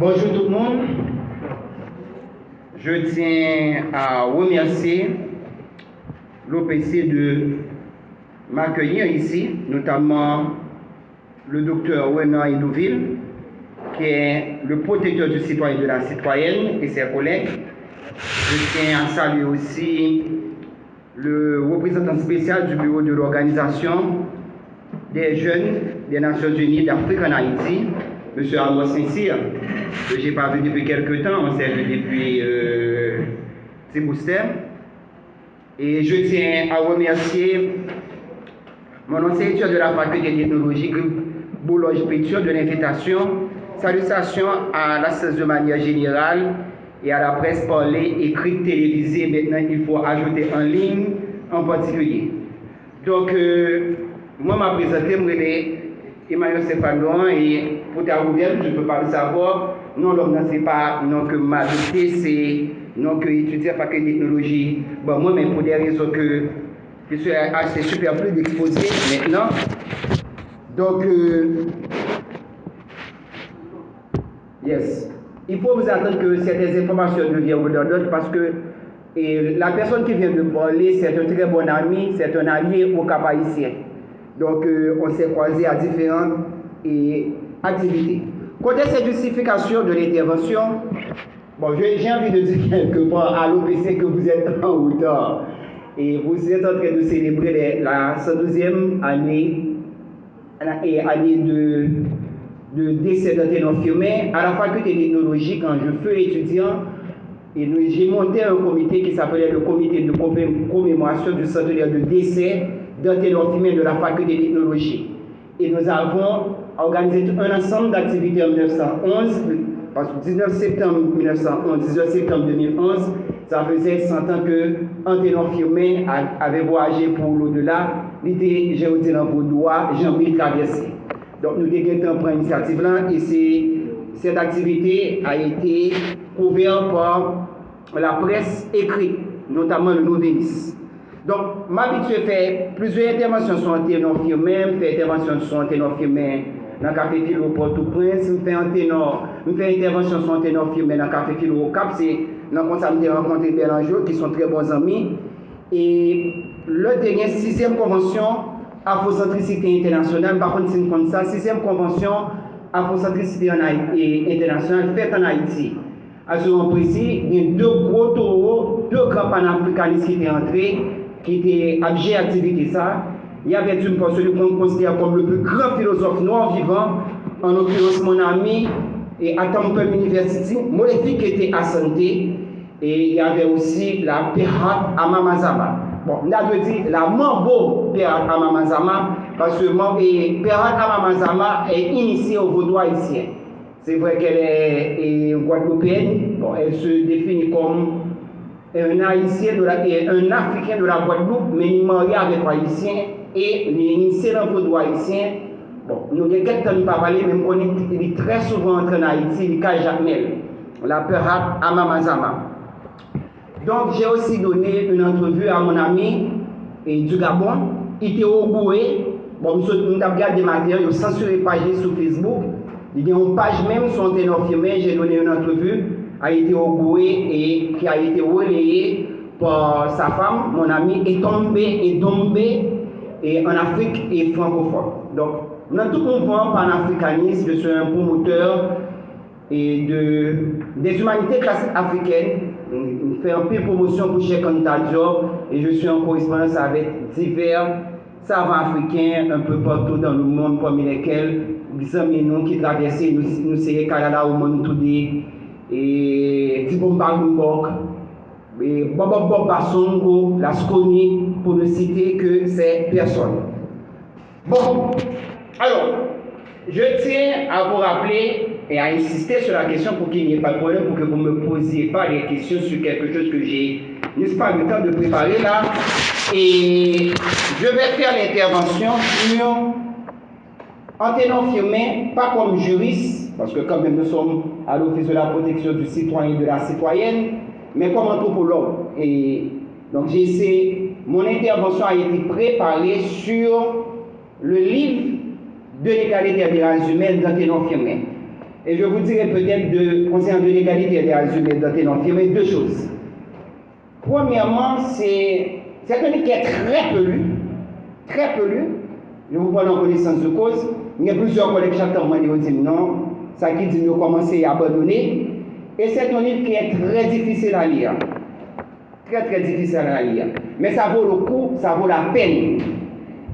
Bonjour tout le monde. Je tiens à remercier l'OPC de m'accueillir ici, notamment le docteur Renan Edouville, qui est le protecteur du citoyen et de la citoyenne et ses collègues. Je tiens à saluer aussi le représentant spécial du bureau de l'Organisation des jeunes des Nations Unies d'Afrique en Haïti, M. Amos Saint-Cyr, que je n'ai pas vu depuis quelques temps, on s'est vu depuis Tibouster. Et je tiens à remercier mon ancien étudiant de la faculté d'ethnologie, Boulogne Péture, de l'invitation. Salutations à l'assistance de manière générale et à la presse parlée, écrite, télévisée. Maintenant, il faut ajouter en ligne en particulier. Donc, moi, ma présenté, je suis Emmanuel Stéphane et pour ta ouverte, je ne peux pas le savoir. Non, l'homme, ce n'est pas non que ma doté, c'est non que étudier à la faculté d'ethnologie. Bon, moi, mais pour des raisons que je suis assez superflu d'exposer maintenant. Donc, yes. Il faut vous attendre que certaines informations deviennent redondantes parce que la personne qui vient de parler, c'est un très bon ami, c'est un allié au Cap haïtien. Donc, on s'est croisés à différentes activités. Côté cette justification de l'intervention, bon, j'ai envie de dire quelque part à l'OPC que vous êtes en hauteur et vous êtes en train de célébrer la 112e année de décès d'Anténon Firmin à la faculté d'ethnologie quand je fus étudiant. Et j'ai monté un comité qui s'appelait le comité de commémoration du centenaire de décès d'Anténon Firmin de la faculté d'ethnologie. Et nous avons organisé un ensemble d'activités en 1911, parce que 19 septembre 1911, 19 septembre 2011, ça faisait 100 ans que Anténon Firmin avait voyagé pour l'au-delà. Il était, j'ai dit dans vos doigts, Jean-Louis traversé. Donc nous avons pris l'initiative là et cette activité a été couverte par la presse écrite, notamment le Novélis. Donc, m'habitue à faire plusieurs interventions sur Anténon Firmin, faire intervention sur Anténon Firmin dans le café Philo Port-au-Prince, je fais intervention sur Anténon Firmin dans le café Philo au Cap, c'est dans le ça me rencontré Bélangeau, qui sont très bons amis. Et le dernier 6e convention Afrocentricité internationale, par contre, c'est comme ça, 6e convention Afrocentricité internationale faite en Haïti. À ce moment précis, il y a 2 gros taureaux, 2 grands panafricanistes qui étaient entrés, qui étaient abjets activité ça. Il y avait une personne qu'on considère comme le plus grand philosophe noir vivant, en l'occurrence mon ami, et à Temple University, Molefi qui était à santé, et il y avait aussi la Perhat Amamazama. Bon, on a dit la Mambo Perhat Amamazama, parce que Perhat Amamazama est initiée au vaudois haïtien. C'est vrai qu'elle est guadeloupéenne, bon, elle se définit comme un Haïtien et un Africain de la Guadeloupe, mais il marié avec un Haïtien et il est initié dans le vaudois haïtien. Bon, nous avons quelqu'un qui parler, même qu'on est très souvent entré en Haïti, il est Jacmel, la Perhat Amamazama. Donc, j'ai aussi donné une entrevue à mon ami du Gabon, il était au Goué. Bon, nous avons regardé des matériaux, il a censuré page sur Facebook. Il y a une page même sur Anténon Firmin, j'ai donné une entrevue, a été au Goué et qui a été relayée par sa femme, mon ami, et Dombé en Afrique et francophone. Donc, dans tout mouvement panafricaniste, je suis un promoteur des humanités classiques africaines. Je fais un peu de promotion pour Cheikh Anta Diop et je suis en correspondance avec divers savants africains un peu partout dans le monde, parmi lesquels des amis nous qui traversent nous c'est Canada au monde tout et Tibomba Mbok, et Bobo Basongo, la Sconi, pour ne citer que ces personnes. Bon, alors, je tiens à vous rappeler et à insister sur la question pour qu'il n'y ait pas de problème, pour que vous ne me posiez pas des questions sur quelque chose que j'ai, n'est-ce pas, le temps de préparer là. Et je vais faire l'intervention sur Anténon Firmin, pas comme juriste, parce que quand même nous sommes à l'Office de la protection du citoyen et de la citoyenne, mais comme anthropologue. Et donc mon intervention a été préparée sur le livre de l'égalité des races humaines d'Anténon Firmin. Et je vous dirais peut-être, concernant l'égalité des droits humains dans Ténon Firmé, deux choses. Premièrement, c'est un livre qui est très peu lu. Je vous parle en connaissance de cause. Il y a plusieurs collègues chaque temps qui disent non, ça qui dit de commencer à abandonner. Et c'est un livre qui est très difficile à lire. Très difficile à lire. Mais ça vaut le coup, ça vaut la peine.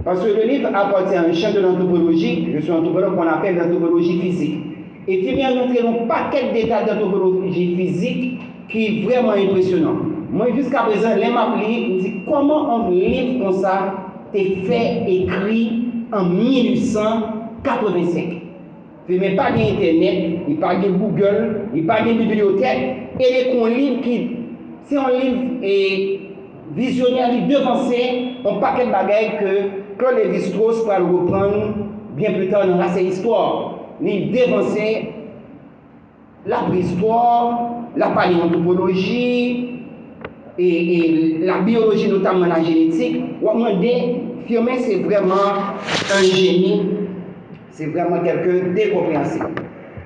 Parce que le livre appartient à un champ de l'anthropologie, je suis anthropologue qu'on appelle l'anthropologie physique. Et puis bien montré un paquet d'états d'anthropologie physique qui est vraiment impressionnant. Moi jusqu'à présent, les m'appelé, je me dis comment un livre comme ça est fait, écrit en 1885. Il n'y a pas d'Internet, il n'y a pas de Google, il n'y a pas de bibliothèque. Et les livres qui, c'est un livre et visionnaire, il devançait un paquet de bagailles que Claude Lévi-Strauss va le reprendre bien plus tard dans la histoire. Il devançait la préhistoire, la paléontologie et la biologie, notamment la génétique. Firmé, c'est vraiment un génie. C'est vraiment quelqu'un d'incompréhensible.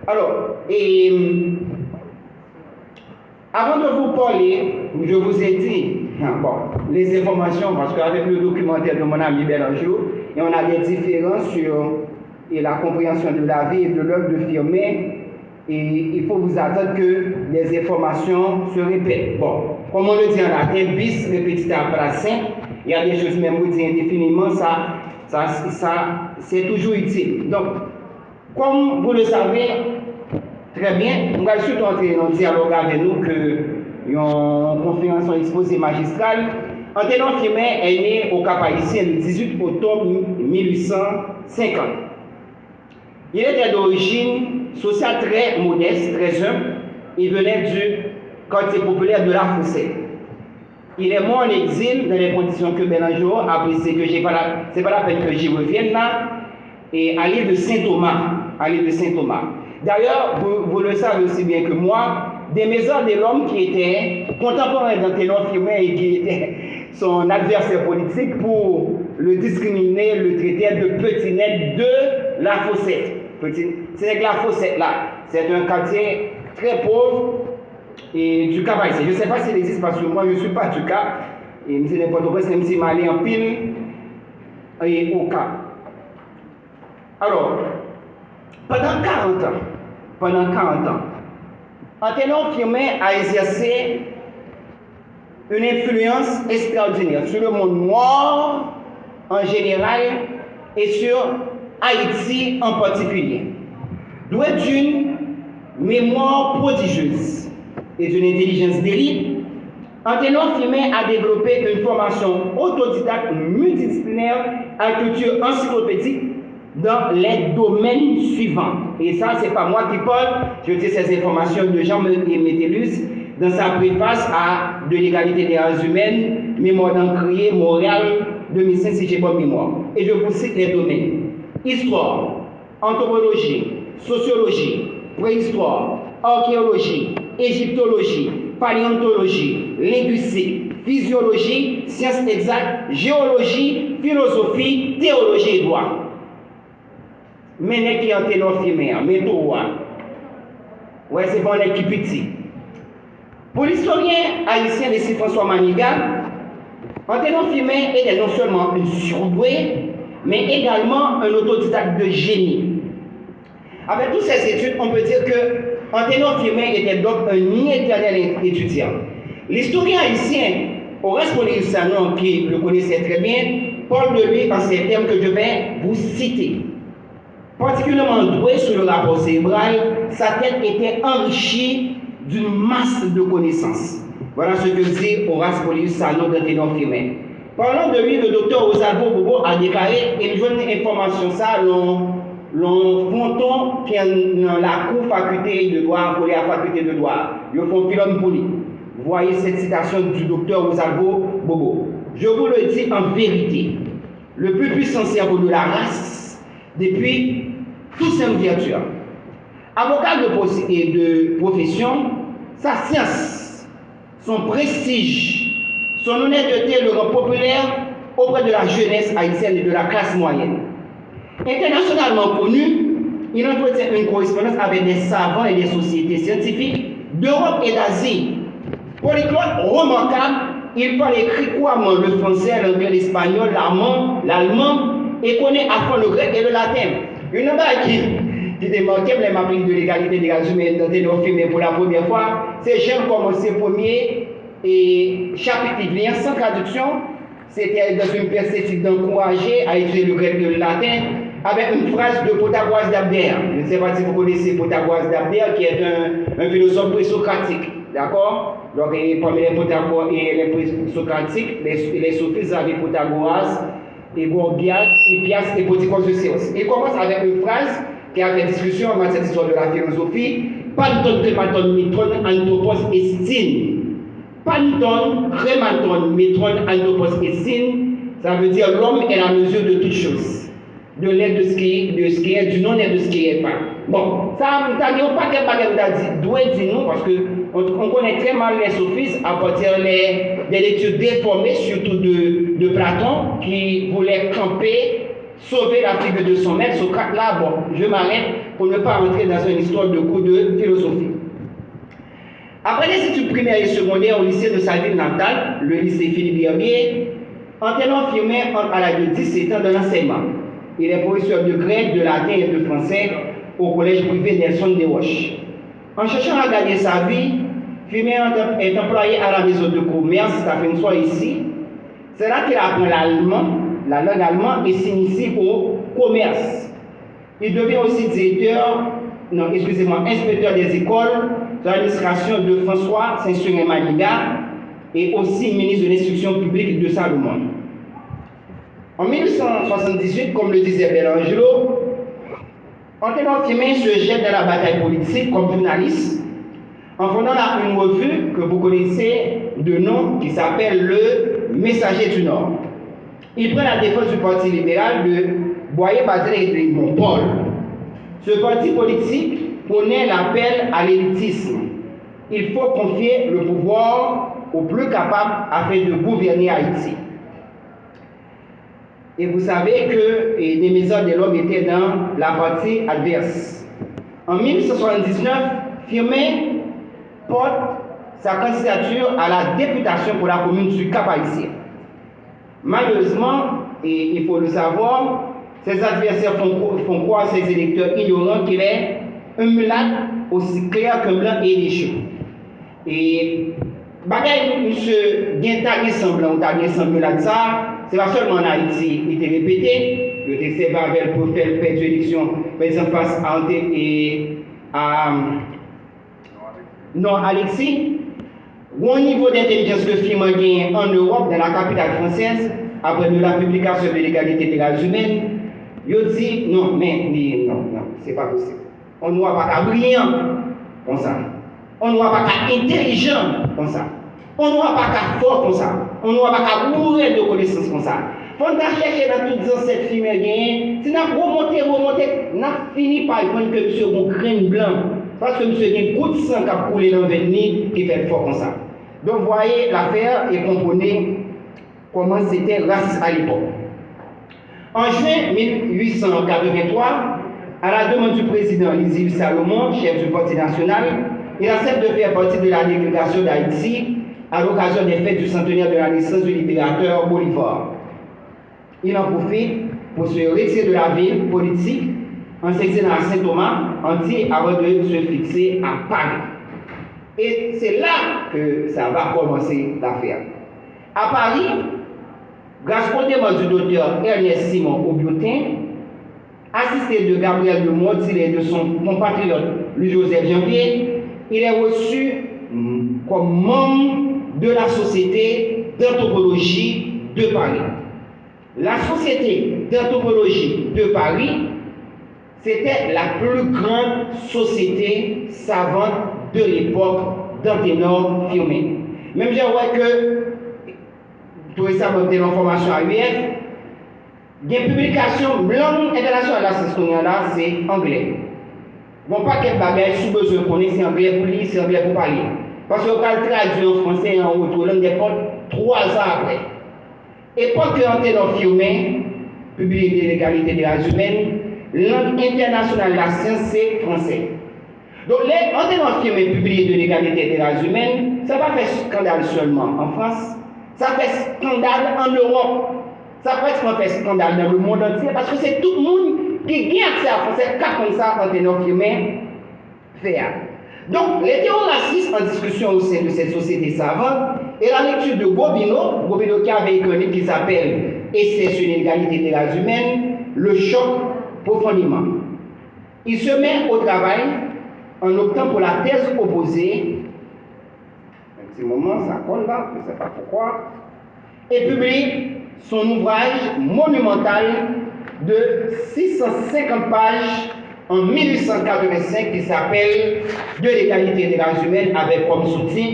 Alors, avant de vous parler, je vous ai dit, les informations, parce qu'avec le documentaire de mon ami Bélangeau, et on a des différences sur la compréhension de la vie et de l'œuvre de Firmé, et il faut vous attendre que les informations se répètent. Bon, comme on le dit en latin, bis repetita prasen, il y a des choses même où dit indéfiniment, ça c'est toujours utile. Donc, comme vous le savez très bien, on va surtout entrer dans un dialogue avec nous que une conférence en exposé magistral. Ténon Firmé est né au Cap-Haïtien le 18 octobre 1850. Il était d'origine sociale très modeste, très humble. Il venait du quartier populaire de la Fossette. Il est mort en exil dans les conditions que Bélangeau a précisé que c'est pas la peine que j'y revienne là, et à l'île de Saint-Thomas. D'ailleurs, vous le savez aussi bien que moi, des maisons de l'homme qui étaient contemporains dans Ténon Firmé et qui étaient son adversaire politique pour le discriminer, le traiter de petit net de la Fossette. C'est que la Fossette là, c'est un quartier très pauvre et du Cap-Haïtien. Je ne sais pas s'il existe parce que moi je ne suis pas du Cap, et M. n'importe quoi, c'est M. Malé en pile et au Cap. Alors, pendant 40 ans, Ténon Firmé a exercé une influence extraordinaire sur le monde noir en général et sur Haïti en particulier. Doué d'une mémoire prodigieuse et d'une intelligence d'élite, Ténon Firmé a développé une formation autodidacte multidisciplinaire à culture encyclopédique dans les domaines suivants. Et ça, c'est pas moi qui parle, je dis ces informations de Jean Métellus dans sa préface à De l'égalité des races humaines, mémoire d'Ancrier, Montréal, 2005, si j'ai bonne mémoire. Et je vous cite les domaines: histoire, anthropologie, sociologie, préhistoire, archéologie, égyptologie, paléontologie, linguistique, physiologie, sciences exactes, géologie, philosophie, théologie et droit. Mais qui ont Ténon Firmé, mais tout, ouais, c'est bon, qui petit. Pour l'historien haïtien de François Manigat, Ténon Firmé était non seulement un surdoué, mais également un autodidacte de génie. Avec toutes ces études, on peut dire que Ténon Firmé était donc un éternel étudiant. L'historien haïtien, Horace Polyusanon, qui le connaissait très bien, parle de lui en ces termes que je vais vous citer. Particulièrement doué sur le rapport cérébral, sa tête était enrichie d'une masse de connaissances. Voilà ce que dit Horace Polyusanon de Ténon Firmé. Parlant de lui, le docteur Rosalvo Bobo a déclaré une jeune information, ça, l'on fronton qui est dans la cour faculté de droit, pour la faculté de droit. Ils font pilote poli. Vous voyez cette citation du docteur Rosalvo Bobo. Je vous le dis en vérité, le plus puissant cerveau de la race, depuis tous ses ouvertures. Avocat de profession, sa science, son prestige, son honnêteté le rend populaire auprès de la jeunesse haïtienne et de la classe moyenne. Internationalement connu, il entretient une correspondance avec des savants et des sociétés scientifiques d'Europe et d'Asie. Polyglotte remarquable, il parle écrit couramment le français, l'anglais, l'espagnol, l'allemand et connaît à fond le grec et le latin. Une autre qui démarquait les mappings de l'égalité des races humaines dans des films pour la première fois, c'est Jean commencé premier et chapitre lié sans traduction. C'était dans une perspective d'encourager à étudier le grec et le latin avec une phrase de Protagoras d'Abdère. Je ne sais pas si vous connaissez Protagoras d'Abdère, qui est un philosophe présocratique. D'accord? Donc, parmi les Protagoras et les présocratiques, les sophistes avaient Protagoras, et Gorgias, Hippias et Potikos de Céos. Il commence avec une phrase qui a fait discussion en matière d'histoire de la philosophie. Panton, crématon, mitron, anthropos, estine. Panton, crématon, mitron, anthropos, estine. Ça veut dire l'homme est la mesure de toutes choses. De l'être de ce qui est, du non-être de ce qui n'est pas. Bon, ça, nous n'avons pas quel bagage d'où dit-nous, parce qu'on connaît très mal les sophistes à partir des lectures déformées, surtout de Platon, qui voulait camper, sauver la figure de son maître. Socrate, là, bon, je m'arrête pour ne pas rentrer dans une histoire de cours de philosophie. Après les études primaires et secondaires au lycée de sa ville natale, le lycée Philippe Herbier, Anténon Firmin entre à l'âge de 17 ans dans l'enseignement. Il est professeur de grec, de latin et de français au collège privé Nelson Desroches. En cherchant à gagner sa vie, Firmin est employé à la maison de commerce, ça fait une fois ici. C'est là qu'il apprend l'allemand, la langue allemande et s'initie au commerce. Il devient aussi inspecteur des écoles de l'administration de François Saint-Surin-Maliga et aussi ministre de l'instruction publique de Salomon. En 1878, comme le disait Bellangelo, Anténon Firmin se jette dans la bataille politique comme journaliste en fondant une revue que vous connaissez de nom qui s'appelle le Messager du Nord. Il prend la défense du Parti libéral de Boyer-Bazin et de Montpaul. Ce parti politique connaît l'appel à l'élitisme. Il faut confier le pouvoir aux plus capables afin de gouverner Haïti. Et vous savez que les maisons de l'homme étaient dans la partie adverse. En 1879, Firmin porte sa candidature à la députation pour la commune du Cap-Haïtien. Malheureusement, et il faut le savoir, ses adversaires font croire à ses électeurs ignorants qu'il est un mulâtre aussi clair qu'un blanc et léché. Et bagaille monsieur Guinta semblant ou ta semblant de ça, c'est pas seulement en Haïti, il était répété, le TC Bavel pour faire perdre l'élection, par exemple face à Ante et à Alexis. Au niveau d'intelligence que Firmin gagne en Europe, dans la capitale française, après la publication de l'égalité des races humaines, il dit non, c'est pas possible. On ne voit pas qu'à brillant comme ça. On ne voit pas qu'à intelligent comme ça. On ne voit pas qu'à fort comme ça. On ne voit pas qu'à bourré de connaissances comme ça. Il faut chercher dans toutes les ancêtres Firmin. Si nous remonté, nous fini par voir que monsieur a un grain blanc. Parce que monsieur a un coup de sang qui a coulé dans le venir qui fait fort comme ça. Donc vous voyez, l'affaire est comprenez comment c'était raciste à l'époque. En juin 1883, à la demande du président Lizil Salomon, chef du Parti national, il accepte de faire partie de la délégation d'Haïti à l'occasion des fêtes du centenaire de la naissance du libérateur Bolivar. Il en profite pour se retirer de la ville politique en s'exilant à Saint-Thomas, avant de se fixer à Paris. Et c'est là que ça va commencer l'affaire. À Paris, grâce au démon du docteur Ernest Simon Aubiotin, assisté de Gabriel de Montil et de son compatriote Louis-Joseph Janvier, il est reçu comme membre de la Société d'anthropologie de Paris. La Société d'anthropologie de Paris, c'était la plus grande société savante de l'époque d'Anténon Firmin. Même j'ai vu que, tout récemment, j'ai l'information à l'UF, il y a une publication langue internationale là, c'est anglais. Bon, pas quel bagage, sous besoin de connaître, c'est anglais pour lire, c'est anglais pour parler. Parce qu'on va le traduire en français et en autre langue des potes 3 ans après. Et pas que Anténon Firmin, publié de l'égalité des races humaines, langue internationale de la science, c'est français. Donc, les anténants firmés publiés de l'égalité des races humaines, ça va faire scandale seulement en France, ça fait scandale en Europe, ça peut faire scandale dans le monde entier, parce que c'est tout le monde qui gagne accès à français, comme ça, anténants firmés faire. Donc, les théories racistes en discussion au sein de cette société savante et la lecture de Gobineau qui avait écrit un livre qui s'appelle Essai sur l'égalité des races humaines, le choc profondément. Il se met au travail en optant pour la thèse opposée. Un petit moment, ça colle là, je ne sais pas pourquoi. Et publie son ouvrage monumental de 650 pages en 1885 qui s'appelle De l'égalité des races humaines avec comme soutien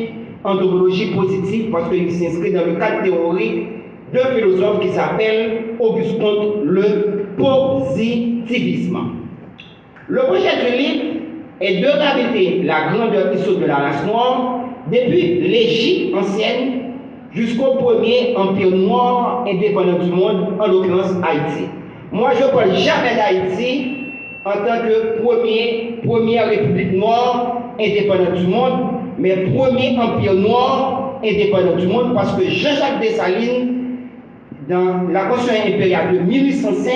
anthropologie positive parce qu'il s'inscrit dans le cadre théorique d'un philosophe qui s'appelle Auguste Comte, le positivisme. Le projet du livre est de réhabiliter la grandeur historique de la race noire depuis l'Égypte ancienne jusqu'au premier empire noir indépendant du monde, en l'occurrence Haïti. Moi, je ne parle jamais d'Haïti en tant que première république noire indépendante du monde, mais premier empire noir indépendant du monde, parce que Jean-Jacques Dessalines, dans la Constitution impériale de 1805,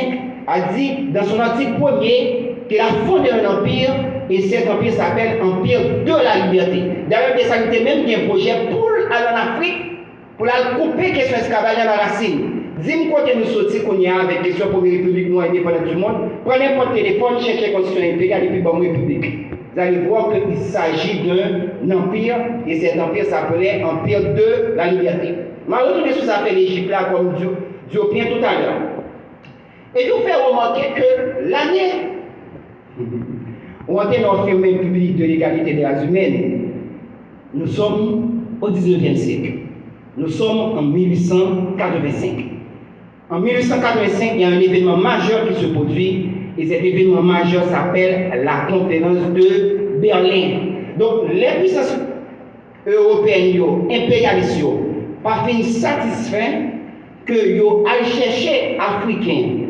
a dit dans son article premier qu'il a fondé un empire, et cet empire s'appelle Empire de la Liberté. D'ailleurs, Dessalines même qui a un projet pour aller en Afrique, pour la couper question esclavage à la racine. Dis-moi quand nous sortis qu'on y a avec question première république noire indépendante du monde, prenez votre téléphone, cherchez la Constitution impériale et puis bon république. Vous allez voir qu'il s'agit d'un empire, et cet empire s'appelait Empire de la Liberté. Je vais retourner sur ça fait l'Égypte là comme Diopien tout à l'heure. Et je vous fais remarquer que l'année où on a affirmé le public de l'égalité des races humaines, nous sommes au 19e siècle. Nous sommes en 1885. En 1885, il y a un événement majeur qui se produit, et cet événement majeur s'appelle la conférence de Berlin. Donc, les puissances européennes, impérialistes, pas fin satisfait que yo aillent chercher Africains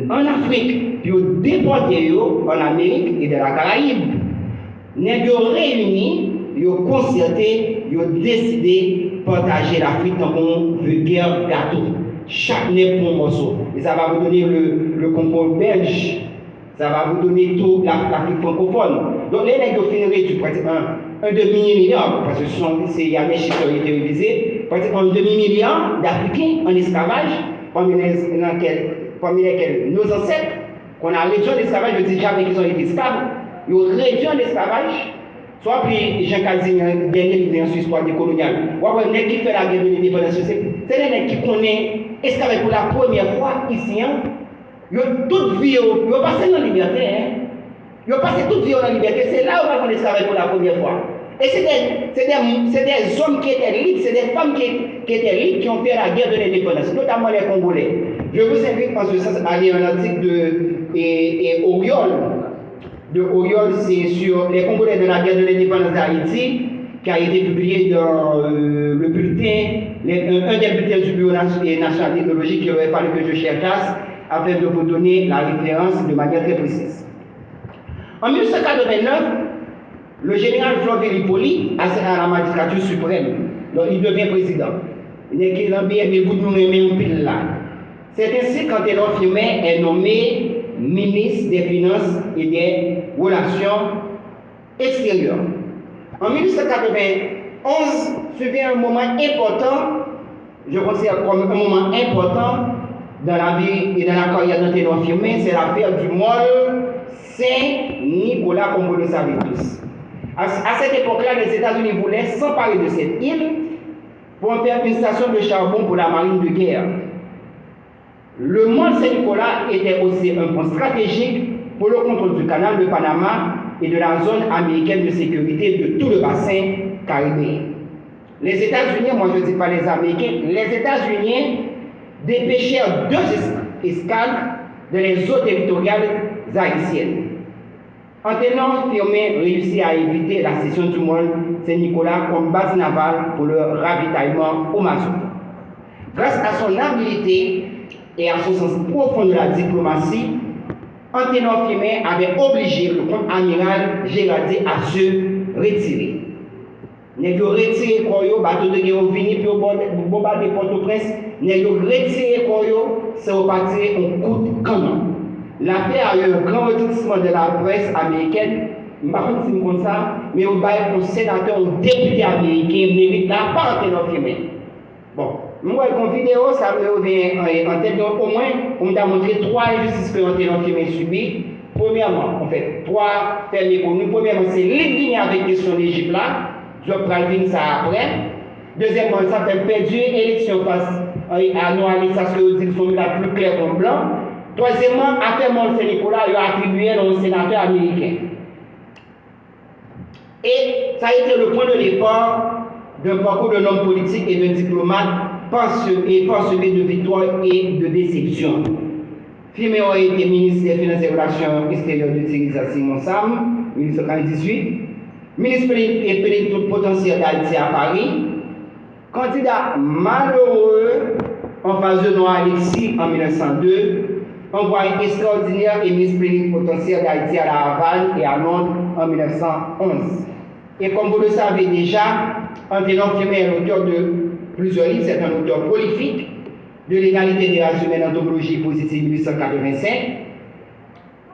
en Afrique, puis déporter en Amérique et de la Caraïbe. Ils ont réuni, ils ont concerté, ils ont décidé de partager l'Afrique dans une vulgaire gâteau. Chaque nez pour un morceau. Et ça va vous donner le Congo belge. Ça va vous donner tout l'Afrique francophone. Donc les nègres finiraient du pratiquement un demi-milliard, parce que il y a des chiffres qui ont été révisés, pratiquement un demi-milliard d'Africains en esclavage, parmi lesquels nos ancêtres, qu'on a réduit en esclavage, je dis jamais qu'ils ont été esclaves, ils ont réduit en esclavage, soit puis Jean Casimir, dernier livre sur l'histoire décoloniale. Ou après, les qui fait la guerre de l'indépendance, c'est les nègres qui connaissent esclavage pour la première fois ici. Ils ont toute vie, ils ont passé dans la liberté. Ils ont passé toute vie dans la liberté. C'est là où on a esclavage pour la première fois. Et c'est des hommes qui étaient libres, c'est des femmes qui étaient libres qui ont fait la guerre de l'indépendance, notamment les Congolais. Je vous invite en ce sens à lire un article de Oriol. De Oriol, c'est sur les Congolais de la guerre de l'indépendance d'Haïti, qui a été publié dans le bulletin, un des bulletins du Bureau national d'ethnologie qu'il aurait fallu que je cherchasse afin de vous donner la référence de manière très précise. En 1889, le général Florent Hippolyte accède à la magistrature suprême. Donc il devient président. Il n'est qu'il a bien mis beaucoup de même pile là. C'est ainsi qu'Anténon Firmin est nommé ministre des Finances et des Relations extérieures. En 1891, suivait un moment important, je considère comme un moment important dans la vie et dans la carrière d'Anténon Firmin, c'est l'affaire du môle Saint-Nicolas, comme vous le savez tous. À cette époque-là, les États-Unis voulaient s'emparer de cette île pour en faire une station de charbon pour la marine de guerre. Le môle Saint-Nicolas était aussi un point stratégique pour le contrôle du canal de Panama et de la zone américaine de sécurité de tout le bassin caribéen. Les États-Unis, moi je ne dis pas les Américains, les États-Unis dépêchèrent 2 escales dans les eaux territoriales haïtiennes. Anténon Firmin réussit à éviter la cession du môle Saint-Nicolas comme base navale pour le ravitaillement au mazout. Grâce à son habileté et à son sens profond de la diplomatie, Anténor Firmin avait obligé le contre-amiral Gérardier à se retirer. Nous avons retiré le corps, bateau de guerre venu pour bombarder Port-au-Prince. Nous avons retiré le corps, c'est reparti un coup de canon. L'affaire a eu un grand retentissement de la presse américaine. Je ne sais pas si c'est comme ça, mais au bail, un sénateur, un député américain mérite la part Anténor Firmin. Bon, moi, une vidéo, ça me revient en tête. Donc, au moins, on m'a montré 3 injustices que Anténor Firmin subit. Premièrement, en fait, 3 faits méconnus. Premièrement, c'est l'éliminer avec la question de l'Égypte là. Je vais prendre ça après. Deuxièmement, ça fait perdu l'élection face à Noalis, ça se dit sont la plus claire comme blanc. Troisièmement, après Mont Saint-Nicolas, il a attribué un sénateur américain. Et ça a été le point de départ d'un parcours d'un homme politique et d'un diplomate parsemé de victoires et de déceptions. Firmin a été ministre des Finances et Relations extérieures de Thierry Simon Sam, 1918. Ministre plénipotentiaire d'Haïti à Paris, candidat malheureux en face de Noah Alexis en 1902, envoyé extraordinaire et ministre plénipotentiaire d'Haïti à la Havane et à Londres en 1911. Et comme vous le savez déjà, Anténor Firmin est l'auteur de plusieurs livres, c'est un auteur prolifique de l'égalité des races humaines, anthropologie positive 1885,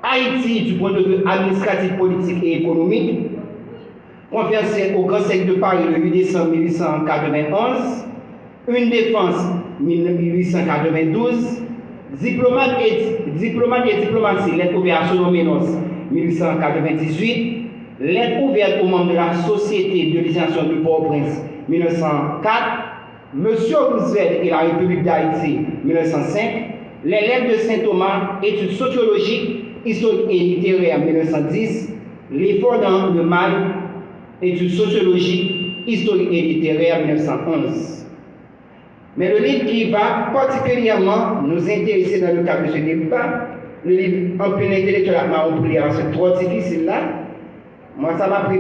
Haïti du point de vue administratif, politique et économique, conférence au Grand Cercle de Paris le 8 décembre 1891, une défense 1892, diplomate et diplomatie, lettre ouverte à Sonoménos 1898, lettre ouverte aux membres de la Société de législation de Port-au-Prince 1904, Monsieur Roosevelt et la République d'Haïti 1905, les lettres de Saint-Thomas, études sociologiques, historiques et littéraires 1910, l'effort dans le mal, études sociologiques, historiques et littéraires 1911. Mais le livre qui va particulièrement nous intéresser dans le cadre de ce débat, le livre En plein intellectuel à c'est trop difficile là. Moi, ça m'a pris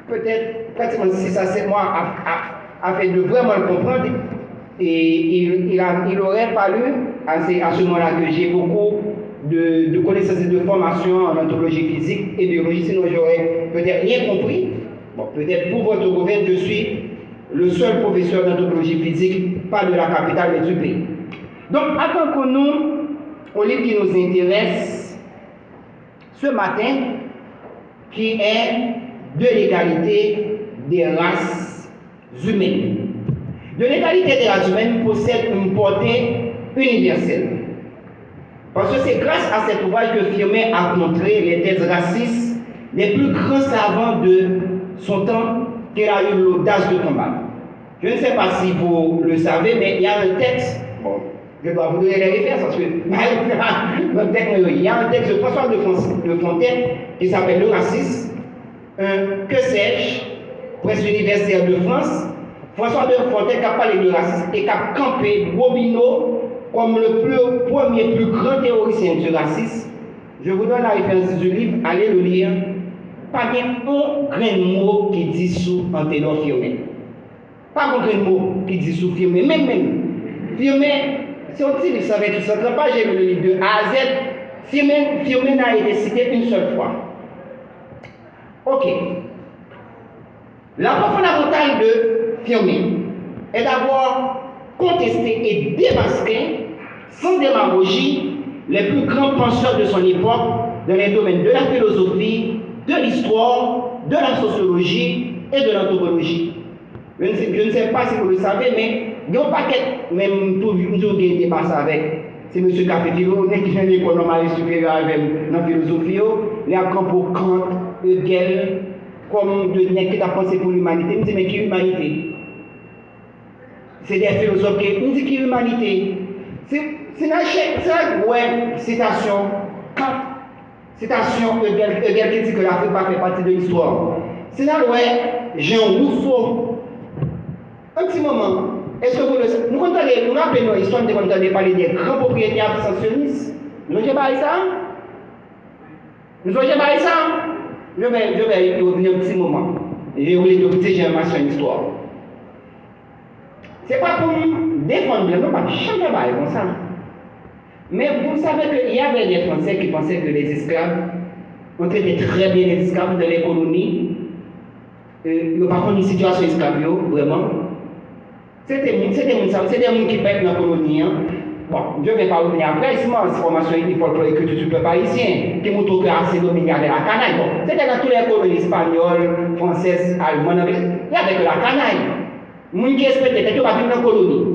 peut-être pratiquement 6 à 7 mois afin de vraiment le comprendre. Et il aurait fallu à ce moment-là que j'ai beaucoup de connaissances et de formation en anthropologie physique et biologie, sinon j'aurais peut-être rien compris. Bon, peut-être pour votre gouvernement, je suis le seul professeur d'anthropologie physique, pas de la capitale, mais du pays. Donc, attendons-nous au livre qui nous intéresse ce matin, qui est de l'égalité des races humaines. De l'égalité des races humaines possède une portée universelle. Parce que c'est grâce à cet ouvrage que Firmin a montré les thèses racistes des plus grands savants de son temps qu'il a eu l'audace de combattre. Je ne sais pas si vous le savez, mais il y a un texte, bon, je dois vous donner les références parce que il y a un texte de François de Fontaine qui s'appelle Le racisme, que sais-je, presse universitaire de France. François de Fontaine qui a parlé de racisme et qui a campé Gobineau comme le premier, plus grand théoricien du racisme. Je vous donne la référence du livre, allez le lire. Pas un grain de mot qui dit sous Anténor Firmin. Pas un grain de mot qui dit sous Firmin. Même. Firmin, si on dit que ça va être 100 pages, j'ai lu le livre de A à Z. Firmin a été cité une seule fois. Ok. La voie fondamentale de Firmin est d'avoir contesté et démasqué, sans démagogie, les plus grands penseurs de son époque dans les domaines de la philosophie, de l'histoire, de la sociologie et de l'anthropologie. Je ne sais pas si vous le savez, mais il y a un paquet, même tout le débat avec. C'est M. Café-Philo, qui vient de l'école normale supérieure avec la philosophie, il y a pour Kant, Hegel, comme de n'est qui a pensé pour l'humanité. Je me dis, mais qui est l'humanité? C'est des philosophes qui nous disent qui est l'humanité. C'est la ouais, citation, Kant, citation Hegel qui dit que l'Afrique va faire partie de l'histoire. C'est là où Jean Rousseau. Un petit moment. Est-ce que vous le savez? Nous rappelons l'histoire de quand on avait parlé des grands propriétaires abstentionnistes. Nous avons parlé ça? Nous avons parlé ça? Je vais y revenir un petit moment. Et je voulais docter, j'ai un machin histoire. Ce n'est pas pour défendre, non, pas jamais parler comme ça. Mais vous savez qu'il y avait des Français qui pensaient que les esclaves ont traité très bien les esclaves dans les colonies. Il n'y a pas une situation esclave, vraiment. C'est des gens qui pètent dans la colonie. Hein. Bon, je ne vais pas revenir après, c'est une formation folklorique que tu ne peux pas ici, qui montre que assez dominé avec la canaille. Bon, c'était dans toutes les colonies espagnoles, françaises, allemandes, il y avait que la canaille. Les gens qui respectaient, c'était pas dans la colonie.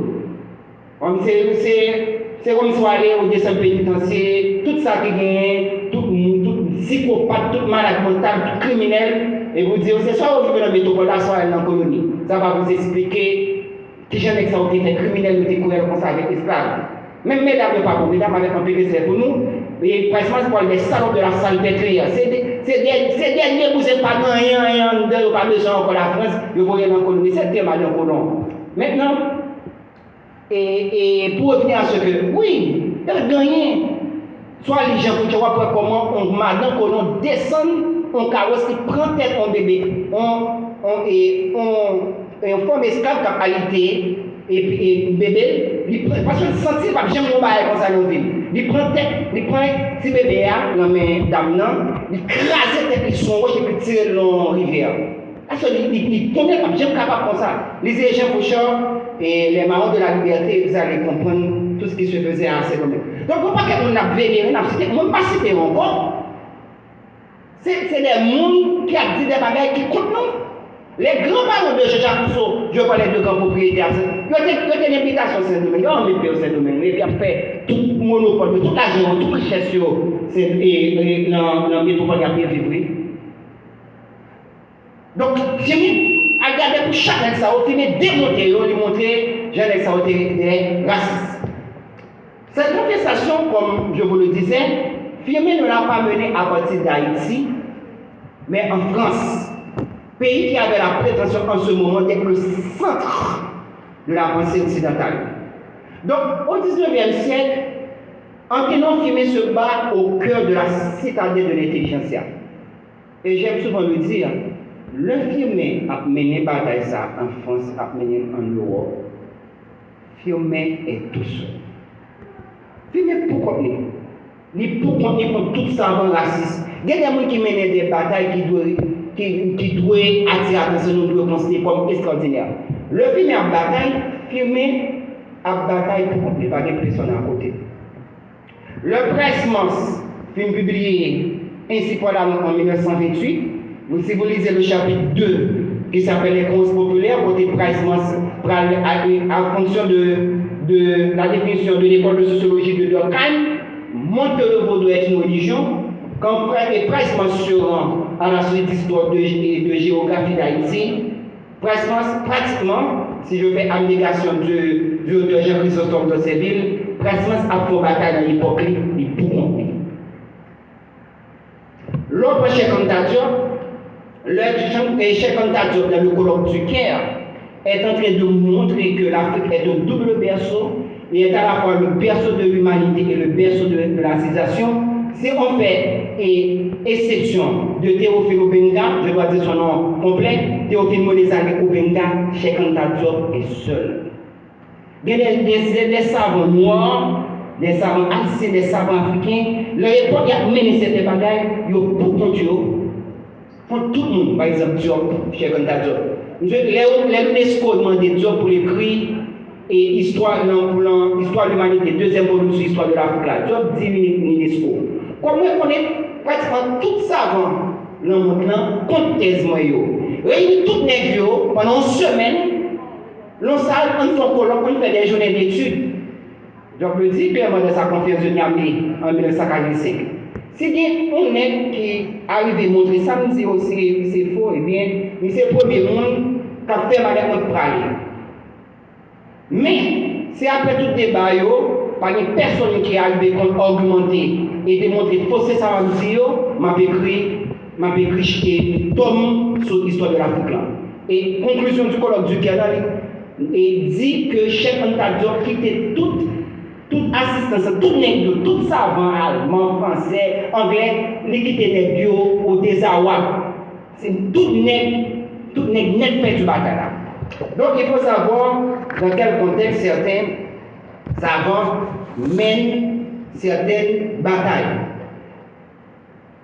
C'est comme si on allait au dessin pénitentiaire, tout ça qui gagne, tout psychopathe, tout malade mental, tout criminel, et vous dire, c'est soit vous vivez dans la métropole, soit dans la colonie. Ça va vous expliquer qui j'aime que ça a été criminel ou découvert comme ça avec esclaves. Même mesdames ne pas bon, mesdames avec un PVC pour nous, et presque c'est pour les salons de la salpêtrière. C'est des vous n'avez pas rien, vous n'avez pas besoin encore la France, vous voyez dans la colonie, c'est tellement de colon. Maintenant, et pour revenir à ce que, oui, il y a gagné. Soit les gens pour voir comment on madame qu'on descend, on carrosse qui prend tête en bébé, on forme esclave qui a qualité et bébé, parce que sentir pas jamais on va comme ça dans la ville. Il prend tête, il prend petit bébé dans la main d'âme, il crase tête, il son roche et puis tire dans la rivière. Parce qu'il connaît pas jamais capable comme ça. Lisez Jean Fauchard et les marrons de la liberté, vous allez comprendre tout ce qui se faisait à ces moments. Donc, il ne faut pas qu'on a vénéré, on ne pas citer encore. C'est des gens qui ont dit des bagages qui comptent non. Les grands-parents de Jean-Jacques Rousseau, je parlais de grands propriétaires, ils ont une invitation à Saint-Domingue, ils ont mis au Saint-Domingue, et puis ont fait tout le monopole, toute l'argent, toute richesse dans la métropole qui a bien vivre. Donc, fini à regarder pour chaque ça, on finit démonter, on lui montrer, j'ai ça des racistes. Cette contestation, comme je vous le disais, Firmin ne l'a pas menée à partir d'Haïti, mais en France, pays qui avait la prétention en ce moment d'être le centre de la pensée occidentale. Donc, au XIXe siècle, Anténon Firmin se bat au cœur de la citadelle de l'intelligentsia. Et j'aime souvent le dire, le Firmin a mené bataille ça en France, a mené en Europe. Firmin est tout seul. Firmin pourquoi il pourquoi il contre tout ça avant raciste. Il y a des gens qui mènent des batailles qui doivent attirer l'attention, nous devons considérer comme extraordinaire. Le Firmin a bataille, Firmin a bataille pour ne pas de personne à côté. Le Presse-Mans, film publié ainsi pour la en 1928. Si vous lisez le chapitre 2, qui s'appelle les causes populaires, côté Presse-Mans, en fonction de la définition de l'école de sociologie de Durkheim, Montelevaux doit être une religion. Quand Presse-Mans se rend à la suite d'histoire de géographie d'Haïti, Presse-Mans, pratiquement, si je fais abnégation de Jean-Chrysostome de Séville, Presse-Mans a fait bataille dans l'hypocrite, il pourront. L'autre chef candidature, le chef candidature dans le colloque du Caire est en train de montrer que l'Afrique est un double berceau, et est à la fois le berceau de l'humanité et le berceau de la civilisation. Si on fait exception de Théophile Obenga, je dois dire son nom complet, Théophile Molezane Obenga, chef candidature est seul. Il y a des savants noirs, des savants haïtiens, des savants africains, leur époque a mené cette bagaille, ils ont pour compte, pour tout le monde, par exemple, Diop, chef candidature. L'UNESCO demandé Diop pour écrire et histoire de l'humanité, deuxième volume sur l'histoire de l'Afrique là. Diop dit l'UNESCO. Comme on connaît pratiquement tout savant dans le monde là, contre thèse moyo. Réunis toutes les vidéos pendant une semaine, l'on salle, on fait colloque, on fait des journées d'études. Donc le dit clairement dans sa conférence de Niamey en 1945. Si bien on est qui arrive à montrer ça, nous disons aussi c'est faux, eh bien, c'est le premier monde qui a fait mal à notre parler. Mais, c'est après tout débat, par une personne qui arrive à argumenter et démontrer fausser ça en vidéo, m'a écrit tome sur l'histoire de l'Afrique. Et conclusion du colloque du Canada, et dit que chef Antadior quittait toute assistance, tout savant allemand, français, anglais, il quittait des bio au désarroi. C'est tout net fait du bataille là. Donc il faut savoir dans quel contexte certains savants mènent certaines batailles.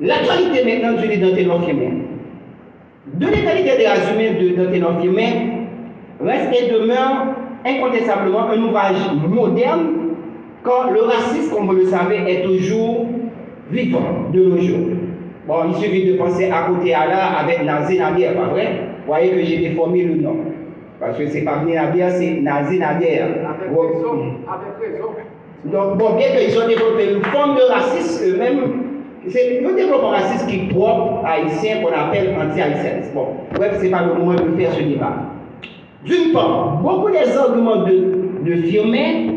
L'actualité maintenant du livre d'Anténor Firmin. De l'égalité des races humaines d'Anténor Firmin reste et demeure incontestablement un ouvrage moderne quand le racisme, comme vous le savez, est toujours vivant de nos jours. Bon, il suffit de penser à côté à là avec Nazi Nader, pas vrai? Vous voyez que j'ai déformé le nom. Parce que c'est pas Nader, c'est Nazi Nader. Avec raison. Donc, bon, bien qu'ils ont développé une forme de racisme eux-mêmes, c'est le développement raciste qui est propre haïtien qu'on appelle anti-haïtien. Bon, bref, c'est pas le moment de faire ce débat. D'une part, beaucoup des arguments de Firmin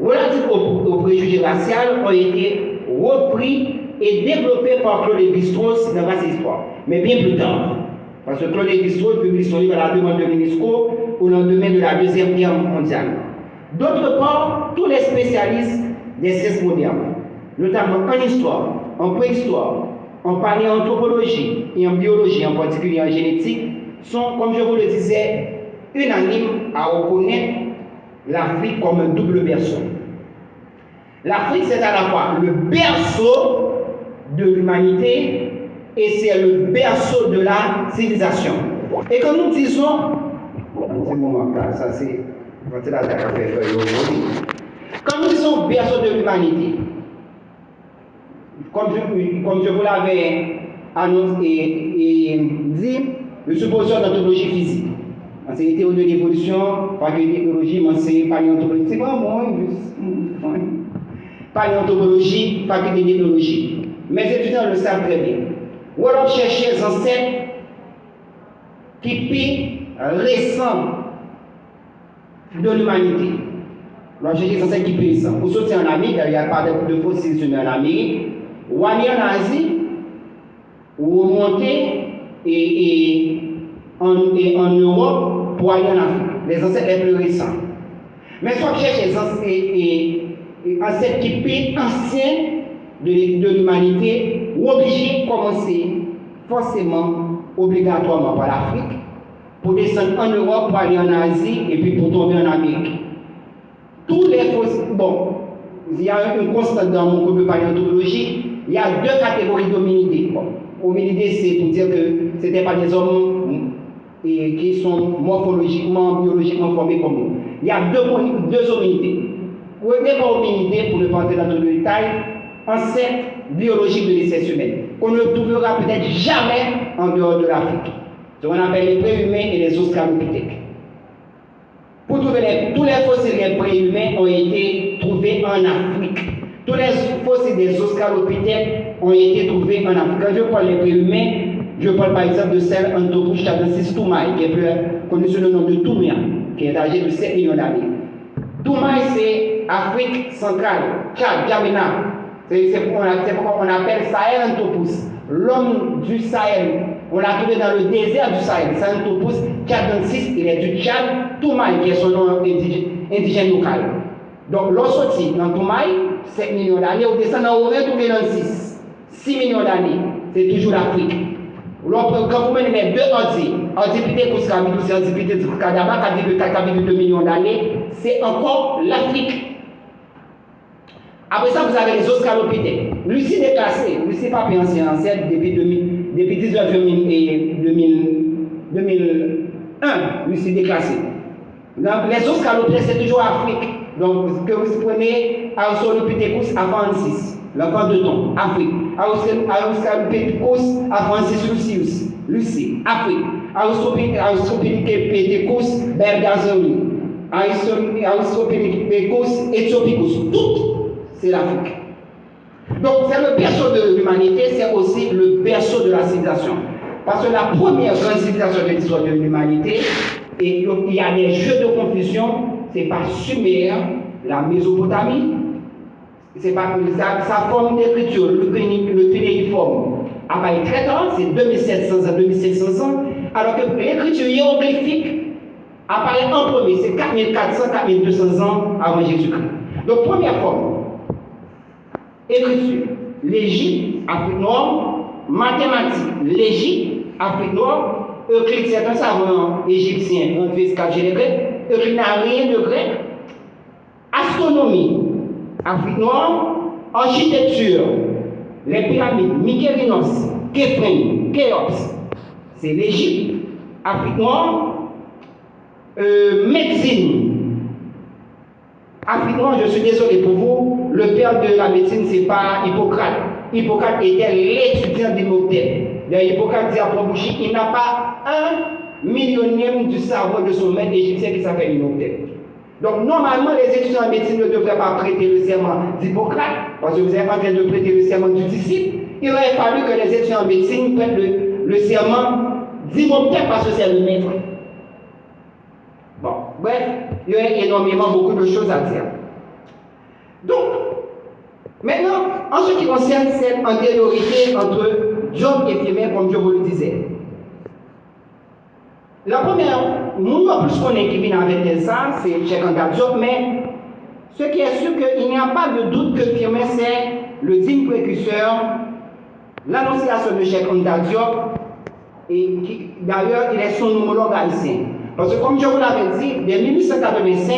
relatifs aux préjugés raciaux ont été repris et développés par Claude Lévi-Strauss dans Race et Histoire, mais bien plus tard. Parce que Claude Lévi-Strauss publie son livre à la demande de l'UNESCO au lendemain de la Deuxième Guerre mondiale. D'autre part, tous les spécialistes des sciences modernes, notamment en histoire, en préhistoire, en paléanthropologie et en biologie, en particulier en génétique, sont, comme je vous le disais, unanimes à reconnaître l'Afrique comme un double berceau. L'Afrique, c'est à la fois le berceau de l'humanité et c'est le berceau de la civilisation. Et quand nous disons, un petit moment là, ça c'est quand nous disons berceau de l'humanité, comme je vous l'avais annoncé et dit, nous supposons l'anthropologie physique. C'est théorie de l'évolution, faculté technologie, c'est paléanthropologie. C'est pas moi, paléanthropologie, faculté technologie. Mes étudiants le savent très bien. Ou alors chercher les ancêtres qui sont récents de l'humanité. Alors chercher les ancêtres qui sont récents. Vous sortez en Amérique, il n'y a pas de fossiles en Amérique, ou aller en Asie, ou remonter et en Europe pour aller en Afrique. Les ancêtres les plus récents. Mais soit chercher les ancêtres qui sont anciens de l'humanité, ou obligés de commencer forcément, obligatoirement par l'Afrique, pour descendre en Europe, pour aller en Asie, et puis pour tomber en Amérique. Tous les fossiles, bon, il y a une constante dans mon cours de paléontologie, il y a deux catégories d'hominidés. Bon, hominidés, c'est pour dire que ce n'étaient pas des hommes qui sont morphologiquement, biologiquement formés comme nous. Il y a deux hominidés. Retenez pas hominidés, pour ne pas entrer dans tout le détail, ancêtres biologiques de l'espèce humaine, qu'on ne trouvera peut-être jamais en dehors de l'Afrique. Ce qu'on appelle les préhumains et les australopithèques. Pour trouver tous les fossiles préhumains ont été trouvés en Afrique. Tous les fossiles des australopithèques ont été trouvés en Afrique. Quand je parle des préhumains, je parle par exemple de celle Anthropus Toumaï, qui est plus connu sous le nom de Toumia, qui est âgé de 7 millions d'années. Toumaï, c'est Afrique centrale, Tchad, Djamena. C'est pourquoi on appelle Sahel Anthropus. L'homme du Sahel, on l'a trouvé dans le désert du Sahel. Sahel Anthropus, Tchad il est du Tchad, Toumaï, qui est son nom indigène local. Donc, l'on sortit dans Toumaï, 7 millions d'années, on descend dans Orient, on est dans 6 millions d'années. C'est toujours l'Afrique. Quand vous menez les deux Ardipithecus cavidus et Ardipithecus cadavra, qui vivent 2 millions d'années, c'est encore l'Afrique. Après ça, vous avez les australopithèques. Lucie déclassée, Lucie pas ancien depuis 2001, Lucie déclassée. Donc, les australopithèques, c'est toujours Afrique. Donc, que vous prenez Australopithecus afarensis, l'enfant de ton, Afrique. Australopithecus afarensis lucius, Lucie, Afrique. Australopithecus bergazoni, Australopithecus etiopicus, tout, c'est l'Afrique. Donc, c'est le berceau de l'humanité, c'est aussi le berceau de la civilisation. Parce que la première grande civilisation de l'histoire de l'humanité, et il y a des jeux de confusion, c'est pas Sumer, la Mésopotamie, c'est pas sa forme d'écriture, le cunéiforme, apparaît très tard, c'est 2700 à 2500 ans, alors que l'écriture hiéroglyphique apparaît en premier, c'est 4400, 4200 ans avant Jésus-Christ. Donc, première forme, écriture, l'Égypte, Afrique noire, mathématiques, l'Égypte, Afrique noire, Euclide, c'est un savant égyptien, on fait ce qu'a les Grecs, Euclide n'a rien de grec. Astronomie, Afrique noire, architecture, les pyramides, Mykérinos, Képhren, Khéops, c'est l'Égypte, Afrique noire, médecine. Afrique noire, je suis désolé pour vous, le père de la médecine, c'est pas Hippocrate. Hippocrate était l'étudiant d'Imhotep. Hippocrate dit à Probouchi, il n'a pas un millionième du savoir de son maître égyptien qui s'appelle Imhotep. Donc normalement, les étudiants en médecine ne devraient pas prêter le serment d'Hippocrate, parce que vous êtes en train de prêter le serment du disciple. Il aurait fallu que les étudiants en médecine prêtent le serment d'Imhotep parce que c'est le maître. Bon, bref, il y a énormément beaucoup de choses à dire. Donc, maintenant, en ce qui concerne cette antériorité entre Diop et Firmin, comme je vous le disais, la première, nous, en plus qu'on est qui vient avec ça, c'est Cheikh Anta Diop, mais ce qui est sûr qu'il n'y a pas de doute que Firmin, c'est le digne précurseur, l'annonciation de Cheikh Anta Diop, et d'ailleurs, il est son homologue haïtien. Parce que comme je vous l'avais dit, dès 1885,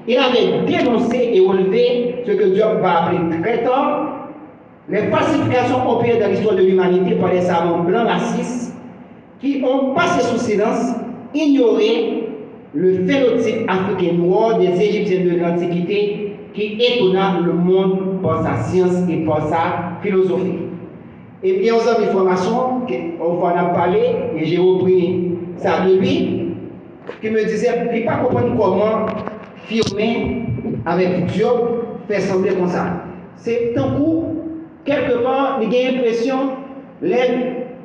il avait dénoncé et relevé ce que Diop va appeler très tard les falsifications opérées dans l'histoire de l'humanité par les savants blancs racistes qui ont passé sous silence, ignoré le phénotype africain noir des Égyptiens de l'Antiquité qui étonna le monde par sa science et par sa philosophie. Et bien, aux hommes d'information, on en a parlé et j'ai repris ça de lui, qui me disait, il ne peut pas comprendre comment Firmin avec Diop fait sembler comme ça. C'est tant coup, quelque part, il y a l'impression,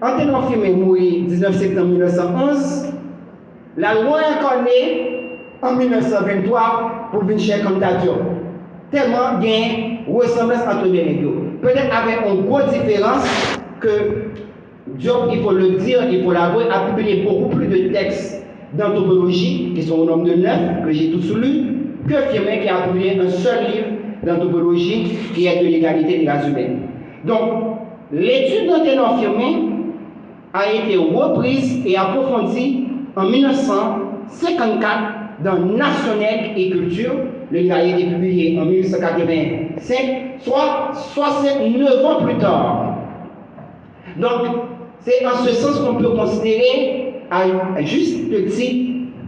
en tenant Firmin mourir 19 septembre 1911, la loi incarnée en 1923 pour venir chez Anta Diop. Tellement il y a une ressemblance entre les deux. Peut-être avec une grosse différence que Diop, il faut le dire, il faut l'avouer, a publié beaucoup plus de textes d'anthropologie, qui sont au nombre de 9, que j'ai tous lus, que Firmin qui a publié un seul livre d'anthropologie qui est de l'égalité des races humaines. Donc, l'étude d'Anténon Firmin a été reprise et approfondie en 1954 dans National et Culture. Le livre a été publié en 1885, soit 69 ans plus tard. Donc, c'est en ce sens qu'on peut considérer à juste titre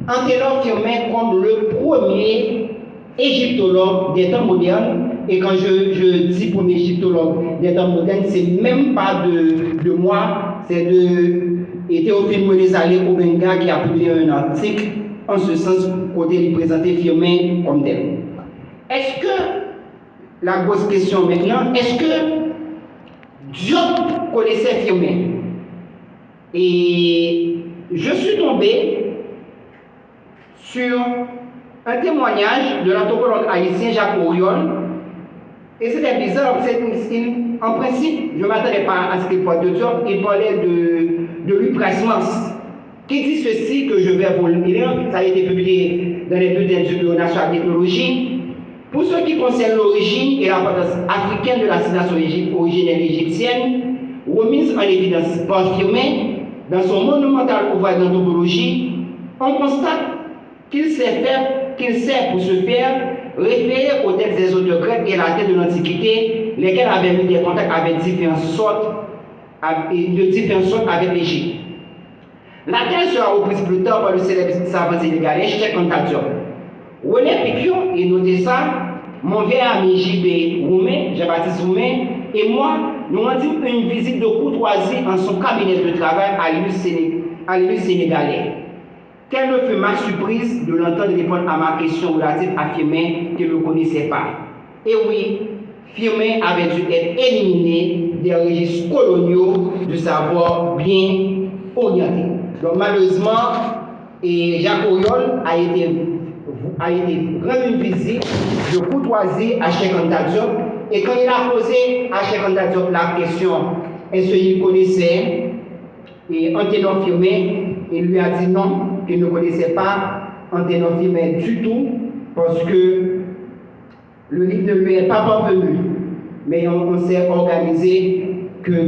Anténon Firmin comme le premier égyptologue des temps modernes. Et quand je dis premier égyptologue des temps modernes, c'est même pas de moi, c'est de Théophile Moïse-Allé Obenga qui a publié un article en ce sens côté lui présenter Firmin comme tel. Est-ce que, la grosse question maintenant, est-ce que Diop connaissait Firmin? Et je suis tombé sur un témoignage de l'anthropologue haïtien Jacques Auriol. Et c'était bizarre, en principe, je ne m'attendais pas à ce qu'il parle de Diop, il parlait de Louis Price-Mans, qui dit ceci que je vais vous le lire, ça a été publié dans les bulletins du Bureau national de technologie. Pour ce qui concerne l'origine et l'importance africaine de la civilisation originelle égyptienne, remise en évidence par Firmin, dans son monumental ouvrage d'anthropologie, on constate qu'il sait pour ce faire référer aux textes des auteurs grecs et la tête de l'Antiquité, lesquels avaient eu des contacts avec différentes sortes avec l'Égypte. La thèse sera reprise plus tard par le célèbre savant sénégalais Cheikh Anta Diop. René Piquion, et notez ça, mon vieil ami J.B. Roumet, Jean-Baptiste Roumet, et moi, nous rendîmes une visite de courtoisie en son cabinet de travail à l'île sénégalais. Quelle ne fut ma surprise de l'entendre répondre à ma question relative à Firmin qu'il ne connaissait pas. Et oui, Firmin avait dû être éliminé des registres coloniaux du savoir bien orienté. Donc malheureusement, Jacques Auriol a été rendre une visite de courtoisie à Cheikh Anta Diop. Et quand il a posé à Cheikh Anta Diop la question, est-ce qu'il connaissait Anténon Firmin, il lui a dit non, qu'il ne connaissait pas Anténon Firmin du tout, parce que le livre ne lui est pas parvenu. Mais on s'est organisé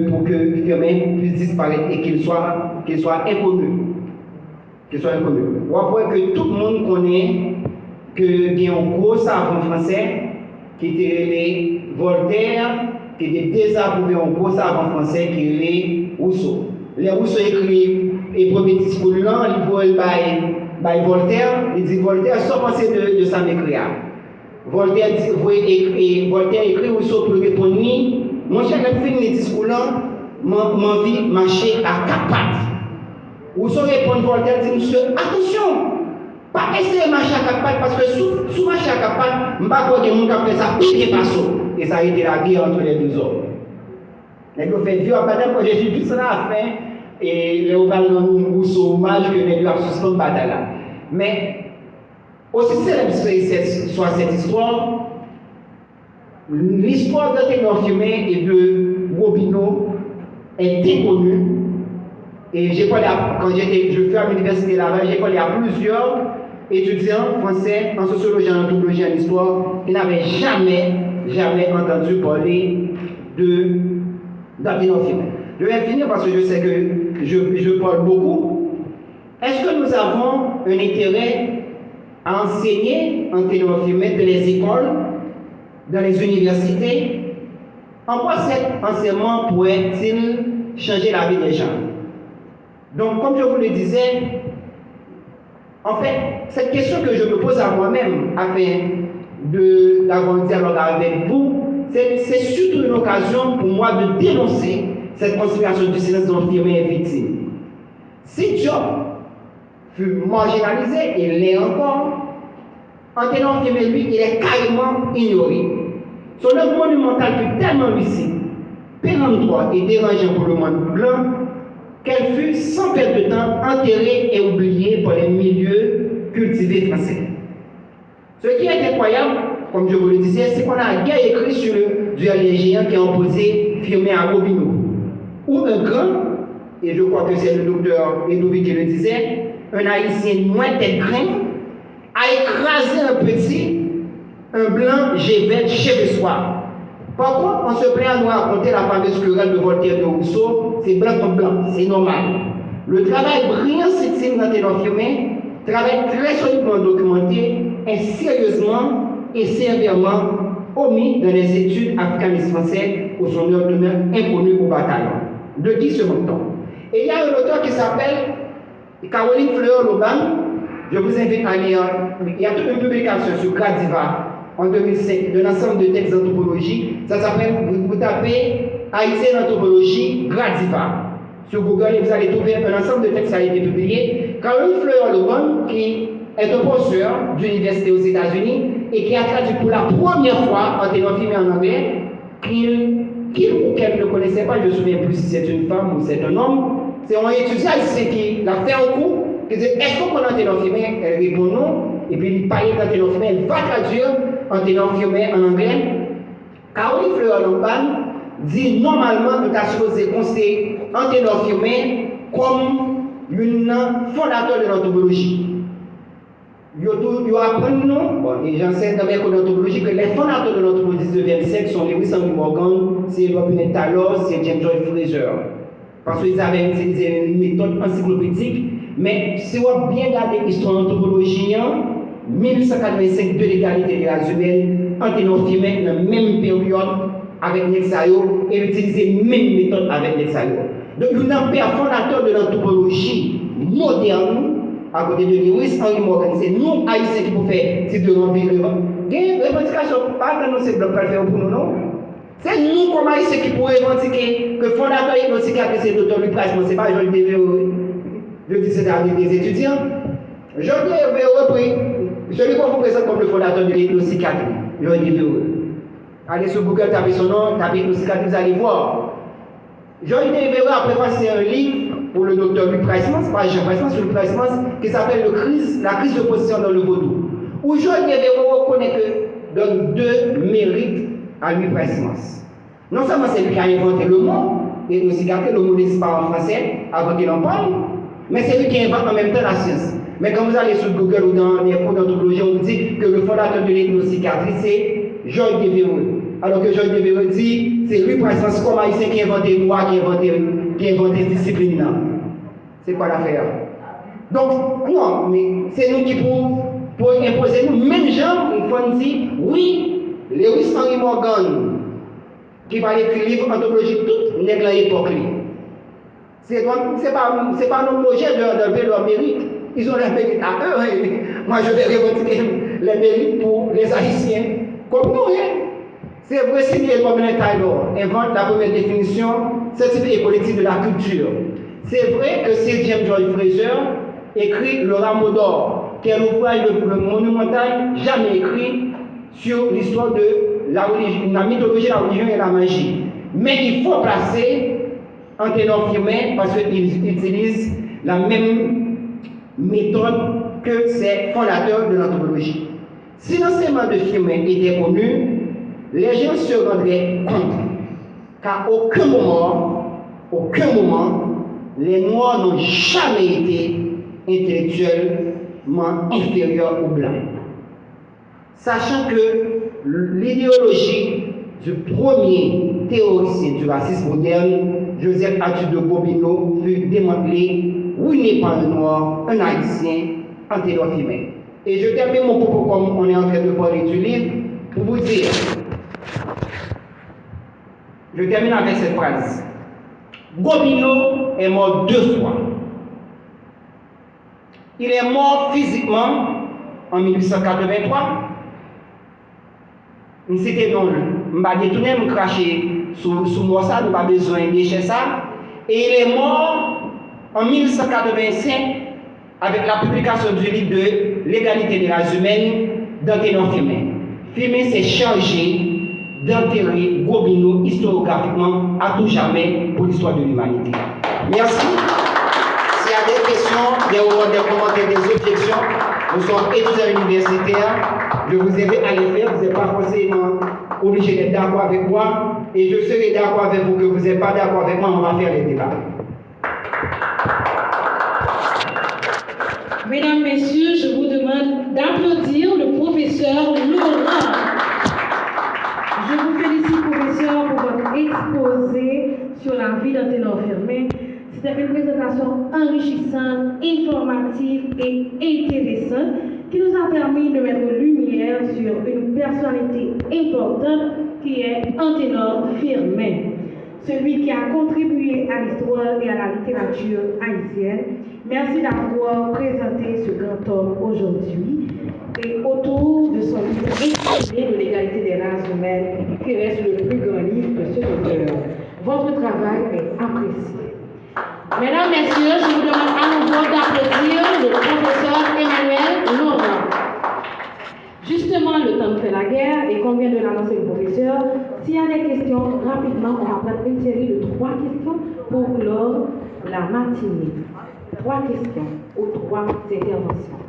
pour que Firmin puisse disparaître et qu'il soit inconnu. On voit que tout le monde connaît qu'il y a un gros savant français qui était Voltaire qui était désapprouvé un gros savant français qui est Rousseau. Les Rousseau écrit et premier discours là, il faut by Voltaire, il dit Voltaire, sans penser de sa mécréa. Voltaire écrit Rousseau pour répondre, mon cher, quand je finis le discours là, mon vie marcher à quatre pattes. Rousseau répond Voltaire, dit monsieur, attention, pas essayer de marcher à quatre pattes parce que sous marcher à quatre pattes, je ne vais pas dire que mon fait ça, pique pas ça. Et ça a été la guerre entre les deux hommes. Les gens fait vieux à bataille, quand j'ai vu tout ça à la fin, et les Rousseau hommage que les deux ont suspendu la bataille là. Mais, aussi célèbre soit cette histoire, l'histoire de Ténor Fumé et de Robineau est inconnue. Et j'ai parlé quand je fais à l'université là-bas, j'ai parlé à plusieurs étudiants français en sociologie, en anthropologie, en histoire, qui n'avaient jamais entendu parler d'Ténor Fumé. Je vais finir parce que je sais que je parle beaucoup. Est-ce que nous avons un intérêt à enseigner en Ténor Fumé dans les écoles, dans les universités? En quoi cet enseignement pourrait-il changer la vie des gens? Donc, comme je vous le disais, en fait, cette question que je me pose à moi-même afin d'avoir un dialogue avec vous, c'est surtout une occasion pour moi de dénoncer cette conspiration du silence dont Fumé est victime. Si Diop fut marginalisé, et l'est encore, Ténor Fumé, lui, il est carrément ignoré. Son œuvre monumentale fut tellement lucide, péremptoire et dérangeant pour le monde blanc, qu'elle fut sans perte de temps enterrée et oubliée par les milieux cultivés français. Ce qui est incroyable, comme je vous le disais, c'est qu'on a bien écrit sur le duel des géants qui a opposé Fumé à Robineau, où un grand, et je crois que c'est le docteur Edouard qui le disait, un haïtien moins tête grain, a écrasé un petit, un blanc Gévette chez le soir. Par contre, on se plaint à nous raconter la fameuse querelle de Voltaire de Rousseau, c'est blanc contre blanc, c'est normal. Le travail brillant s'étime dans Ténor Fumé, travail très solidement documenté, est sérieusement et sévèrement omis dans les études africanistes français où son œuvre demeure inconnue au bataillon. De qui se moque-t-on? Et il y a un auteur qui s'appelle Caroline Fleur-Loban. Je vous invite à lire. Il y a toute une publication sur Gradiva en 2005 de l'ensemble de textes d'anthropologie. Ça s'appelle, vous tapez Haïtien d'anthropologie Gradiva sur Google et vous allez trouver un ensemble de textes qui a été publié. Caroline Fleur-Loban, qui est un professeur d'université aux États-Unis et qui a traduit pour la première fois en Ténor Fumé en anglais, qu'il ou qu'elle ne connaissait pas, je ne me souviens plus si c'est une femme ou c'est un homme, c'est un étudiant ici qui l'a fait en cours, qui dit est-ce qu'on connaît Ténor Fumé? Elle répond non, et puis il parle dans Ténor Fumé, elle va traduire en Ténor Fumé en anglais. Caroline Fleur-Loban dit normalement nous avons supposé considérer en Ténor Fumé comme une fondateur de l'anthropologie. Ils apprennent nous, et j'enseigne dans mes cours d'anthropologie, que les fondateurs de l'anthropologie du XXe siècle sont Lewis Henry Morgan, c'est Robin Talos, c'est James Joyce Fraser. Parce qu'ils avaient utilisé une méthode encyclopédique, mais si on bien regarder l'histoire de l'anthropologie, 1885 de l'égalité des races humaines, Ténor Fumé, dans la même période avec Nexayo, et utiliser la même méthode avec Nexayo. Donc, il y a un père fondateur de l'anthropologie moderne, à côté de Lewis Henry Morgan, c'est nous, Haïtiens, qui pouvons faire type de revendication. Revendication, pas que nous, c'est bloc faire pour nous, non? C'est nous, comme Haïtiens, qui pouvons revendiquer que le fondateur hypnopsychiatre, c'est le docteur Louis Price, c'est pas Jean DVO, je dis c'est des étudiants. Jean DVO, je lui présente comme le fondateur de l'hypnopsychiatrie, Jean DVO. Allez sur Google, tapez son nom, tapez hypnopsychiatrie, vous allez voir. Jean DVO a préfacé un livre pour le docteur Louis Price-Mans, pas Jean Price-Mans, c'est Louis Price-Mans, qui s'appelle La crise de position dans le vaudou. Où Jean DVO reconnaît que donne deux mérites à Louis Price-Mans. Non seulement c'est lui qui a inventé le mot, et aussi gardé le mot n'existe pas en français avant qu'il en parle, mais c'est lui qui invente en même temps la science. Mais quand vous allez sur Google ou dans les cours d'anthropologie, on vous dit que le fondateur de l'hypnopsychiatrie, c'est Georges Devereux. Alors que Georges Devereux dit, c'est Louis Price-Mans comme haïtien qui a inventé le droit, qui a inventé cette discipline-là. C'est quoi l'affaire? Donc, non, mais c'est nous qui pour imposer nous, même gens, il faut nous dire, oui, Lewis Henry Morgan, qui va écrire livre anthropologique tout nègre à l'époque. C'est pas nos projets d'enlever leur mérite. Ils ont leur mérite à eux. Moi, je vais revendiquer les mérites pour les Haïtiens. Comme nous, C'est vrai, si Edmond Taylor invente la première définition scientifique et politique de la culture. C'est vrai que c'est James Joyce Fraser écrit Le Rameau d'Or, qui est l'ouvrage le monumental jamais écrit sur l'histoire de la mythologie, la religion et la magie. Mais il faut placer Anténor Firmin parce qu'il utilise la même méthode que ses fondateurs de l'anthropologie. Si l'enseignement de Firmin était connu, les gens se rendraient compte qu'à aucun moment, les Noirs n'ont jamais été intellectuellement inférieurs aux Blancs. Sachant que l'idéologie du premier théoricien du racisme moderne, Joseph Arthur de Gobineau, fut démantelée. Oui, il n'est pas un Noir, un Haïtien, Anténor Firmin. Et je termine mon propos comme on est en train de parler du livre pour vous dire. Je termine avec cette phrase. Gobineau est mort 2 fois. Il est mort physiquement en 1883. C'était non, je vais détourner, je vais cracher sous moi ça, nous pas besoin de déchirer ça. Et il est mort en 1885 avec la publication du livre de L'égalité des races humaines d'Anténor Firmin. Firmin s'est chargé d'enterrer Gobineau historiographiquement à tout jamais pour l'histoire de l'humanité. Merci. S'il y a des questions, des commentaires, des objections, nous sommes étudiants universitaires. Je vous invite à les faire. Vous n'êtes pas forcément obligé d'être d'accord avec moi. Et je serai d'accord avec vous que vous n'êtes pas d'accord avec moi. On va faire les débats. Mesdames, Messieurs, je vous demande d'applaudir le professeur Laurent. Je vous félicite, professeur, pour votre exposé sur la vie d'Anténor Firmin. C'était une présentation enrichissante, informative et intéressante qui nous a permis de mettre lumière sur une personnalité importante qui est Anténor Firmin, celui qui a contribué à l'histoire et à la littérature haïtienne. Merci d'avoir présenté ce grand homme aujourd'hui et autour de son livre intitulé de l'égalité des races humaines, qui reste le plus grand livre de ce auteur. Votre travail est apprécié. Mesdames, Messieurs, je vous demande à nouveau d'applaudir le professeur Emmanuel Laurent. Justement, le temps nous fait la guerre et comme vient de l'annoncer le professeur, s'il y a des questions, rapidement, on va prendre une série de 3 questions pour clore la matinée. 3 questions ou 3 interventions.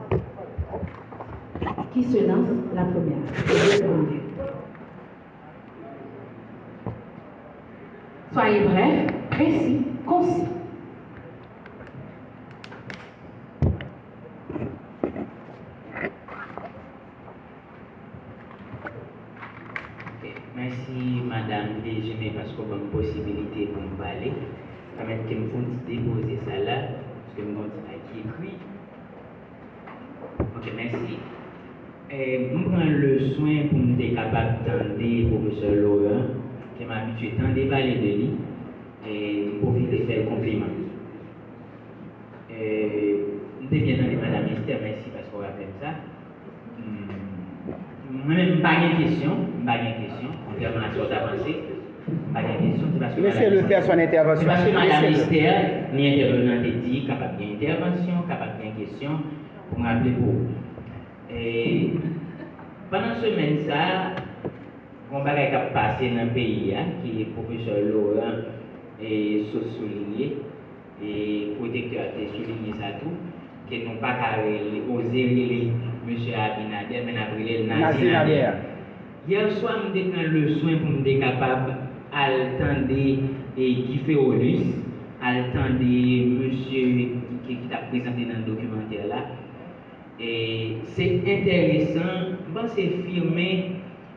Qui se lance la première? Soyez bref, précis, concis. Merci Madame Déjeuner parce qu'on a une possibilité pour nous parler. Permettre que nous puissions déposer ça là, parce que nous avons qui écrit. Ok, merci. Nous prenons le soin pour nous être capables d'entendre le professeur Laurent, qui m'a habitué à entendre parler de lui, et nous profiter de faire le compliment. Nous devons bien entendre Madame Esther, merci parce qu'on rappelle ça. Moi-même, pas de question, contrairement à ce qu'on a pensé. Pas de question, c'est parce que. Laissez-le faire son intervention. Parce que Madame Esther, ni intervenant dit, capable d'intervention, capable de question, pour me rappeler pour. Et pendant ce semaine, ça, on va passer dans le pays, qui est le professeur Laurent et souligné, et protecteur a souligné ça tout, que nous pas oser les M. Abinader, mais après le Nazinader. Hier soir, nous avons le soin pour nous être capables d'attendre Guy Ferrolus, d'attendre monsieur qui t'a présenté dans le documentaire là. Et c'est intéressant, je pense que c'est filmé,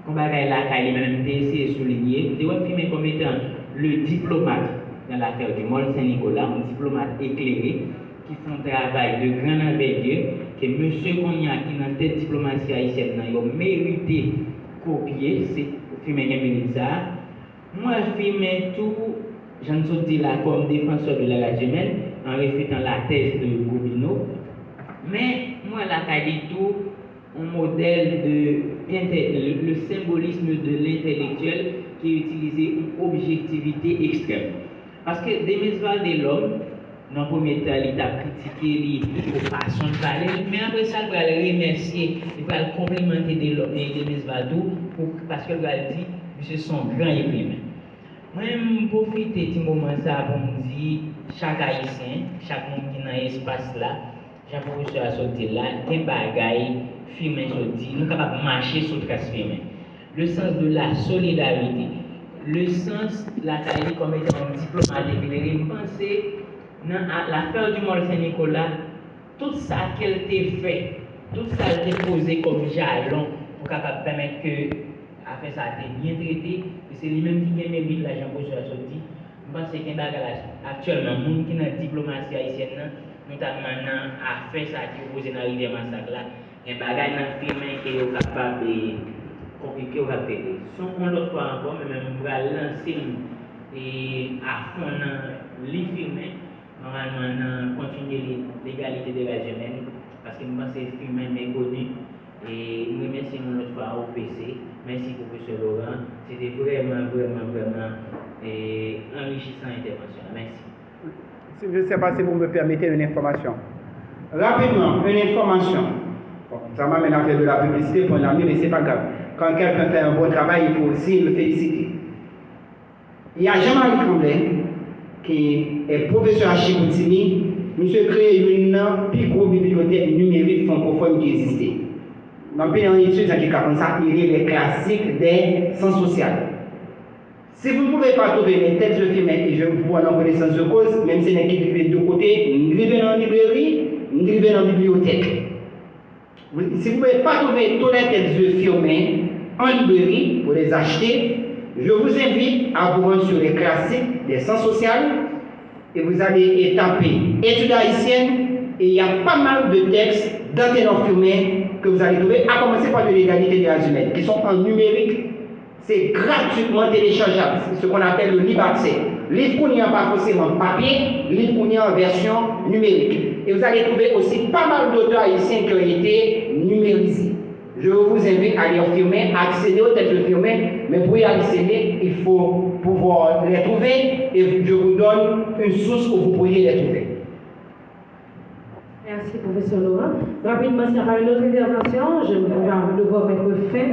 comme la même essayé de souligner, je dois filmer comme étant le diplomate dans l'affaire du Mall Saint-Nicolas, un diplomate éclairé qui font un travail de grande envergure, que M. Cognac, qui dans cette diplomatie haïtienne, a mérité copier, c'est filmé ça. Moi, affirme tout, j'en ai dit là, comme défenseur de la race humaine, en réfutant la thèse de Gobineau. Mais moi, la dit tout, un modèle de le symbolisme de l'intellectuel qui est utilisé une objectivité extrême. Parce que Demesval de l'homme, dans le premier temps, il a critiqué les façons de parler, mais après ça, il va le remercier, il va le complémenter Demesval parce qu'il va dire que c'est son grand écrivain. Moi, je profite de ce moment pour me dire, chaque haïtien, chaque monde qui est dans l'espace là, chaque professeur a sorti là, des bagailles, filmer sorti, nous sommes capables de marcher sur le trace filmé. Le sens de la solidarité, le sens de la qualité comme étant un diplomate éclairé, je pense dans l'affaire du Mont Saint-Nicolas, tout ça qu'elle a fait, tout ça qu'elle a posé comme jalon pour capable permettre que l'affaire ça a été bien traité, et c'est lui-même qui a mérite la Jean-Paul sorti. Je pense qu'il y a un bagage actuellement, les gens qui sont dans la diplomatie haïtienne, notamment dans l'affaire ça qui est posée dans la rivière Massacre là, un bagage dans le film qui est capable de compliquer ou de traiter. Si on l'autre fois encore, mais même on va lancer et à fond dans les films, normalement continuer l'égalité des races humaines, parce que nous pensons que le film est méconnu. Et nous remercions une autre fois au PC. Merci professeur Laurent. C'était vraiment enrichissant intervention. Merci. Je ne sais pas si vous me permettez une information. Rapidement, une information. Bon, ça m'amène à faire de la publicité pour un ami, mais ce n'est pas grave. Quand quelqu'un fait un bon travail, il faut aussi le féliciter. Il y a Jean-Marie Tremblay, qui est professeur à Chicoutimi. Monsieur crée une bibliothèque numérique francophone qui existait. Dans le pays en études, ça il est les classiques des sciences sociales. Si vous ne pouvez pas trouver les textes de film, et je vous vois en connaissance de cause, même si c'est qui vivent de côté, vous vivez dans la librairie, vous vivez dans la bibliothèque. Si vous ne pouvez pas trouver tous les textes de film en librairie pour les acheter, je vous invite à vous rendre sur les classiques des sciences sociales et vous allez taper études haïtiennes et il y a pas mal de textes d'Anténor Firmin que vous allez trouver, à commencer par de l'égalité des races humaines, qui sont en numérique. C'est gratuitement téléchargeable, c'est ce qu'on appelle le libre accès. Livre qu'on y a pas forcément papier, livre qu'on y a en version numérique. Et vous allez trouver aussi pas mal d'auteurs haïtiens qui ont été numérisés. Je vous invite à lire Firmin, à accéder aux textes de Firmin, mais pour y accéder, il faut pouvoir les trouver et je vous donne une source où vous pourriez les trouver. Merci, professeur Laurent. Rapidement, s'il y a une autre intervention, je vais devoir mettre fin.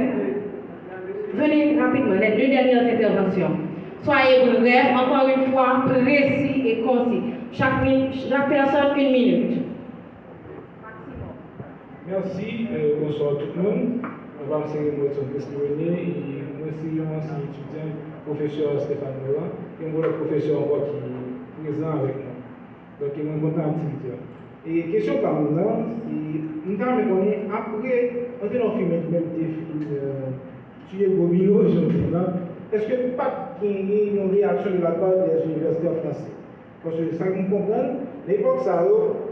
Venez rapidement, les deux dernières interventions. Soyez brefs, encore une fois, précis et concis. Chaque personne, 1 minute. Merci, bonsoir tout le monde. On va me servir mon testimonial et merci à mon étudiant, professeur Stéphane Laurent, et mon professeur encore qui est présent avec moi. Donc, il est content d'activité. Et question par maintenant, nous avons connu après, on est dans le film, même des films, tu es Bobino, je ne sais pas. Est-ce que pas qu'il y ait une réaction de la part des universitaires français? Parce que ça nous comprend, l'époque ça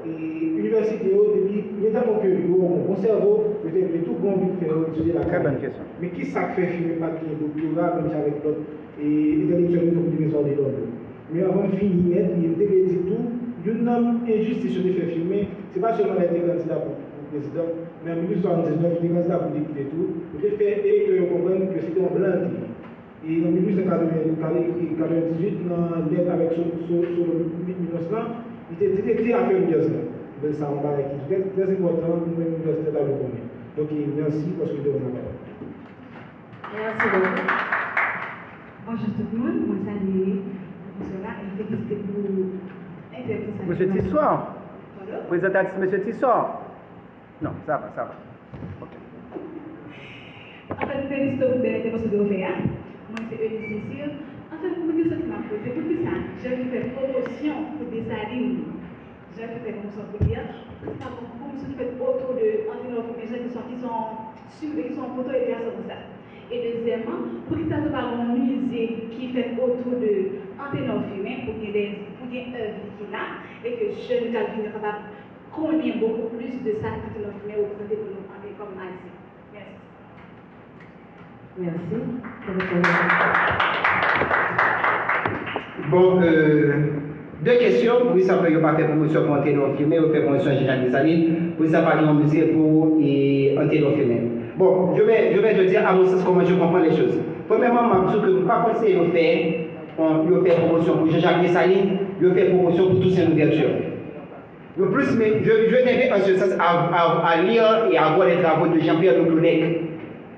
et l'université, depuis, notamment que mon cerveau, peut-être tout bon vite faire étudier la Très bonne question. Mais qui ça fait filmer pas qu'il y ait doctorat, même avec l'autre, et intellectuel comme l'université de Londres? Mais avant de finir, il devait dire tout, une injustice sur les faits filmer, c'est pas seulement les candidat pour président, mais en 1879, il était candidat pour député tout, il était fait électeurs comprendre que c'était en blanc. Et en 1898, dans l'aide avec son innocent, il était détecté à faire une guerre. Donc ça me paraît très important, nous, l'université là, le connaît. Donc merci parce que vous avez la parole. Merci beaucoup. Bonjour tout le monde, moi salue cela et félicité pour l'intervention. Monsieur Tissot. Présentatrice Monsieur Tissot. Non, ça va. Ok. En fait, félicité pour l'intervention de l'OVA. Moi, c'est Eunice Cécile. En fait, pour me dire ce qui m'a posé, pour tout ça, j'ai fait promotion pour des salines. J'ai fait promotion pour dire, c'est pas pour promotion qui fait autour de Anténor Firmin, qui sont photos et personnes comme ça. Et deuxièmement, pour qu'il y ait un musée qui fait autour de Anténor Firmin, pour qu'il y ait une œuvre qui est là, et que je ne calcule pas connaître beaucoup plus de ça qu'Anténor Firmin au sein développement comme Haïti. Merci. Merci. Bon, deux questions. Oui, ça peut pas faire promotion pour Anténor Firmin, ou faire promotion à Jean-Jacques Dessalines, pour ça parler en musée pour Anténor Firmin. Bon, je vais te dire à mon sens comment je comprends les choses. Premièrement, je ne pas conseiller de faire promotion pour Jean-Jacques Dessalines, je fais promotion pour tous ces ouvertures. Le plus, mais je t'invite en ce sens à lire et à voir les travaux de Jean-Pierre Le Clonec.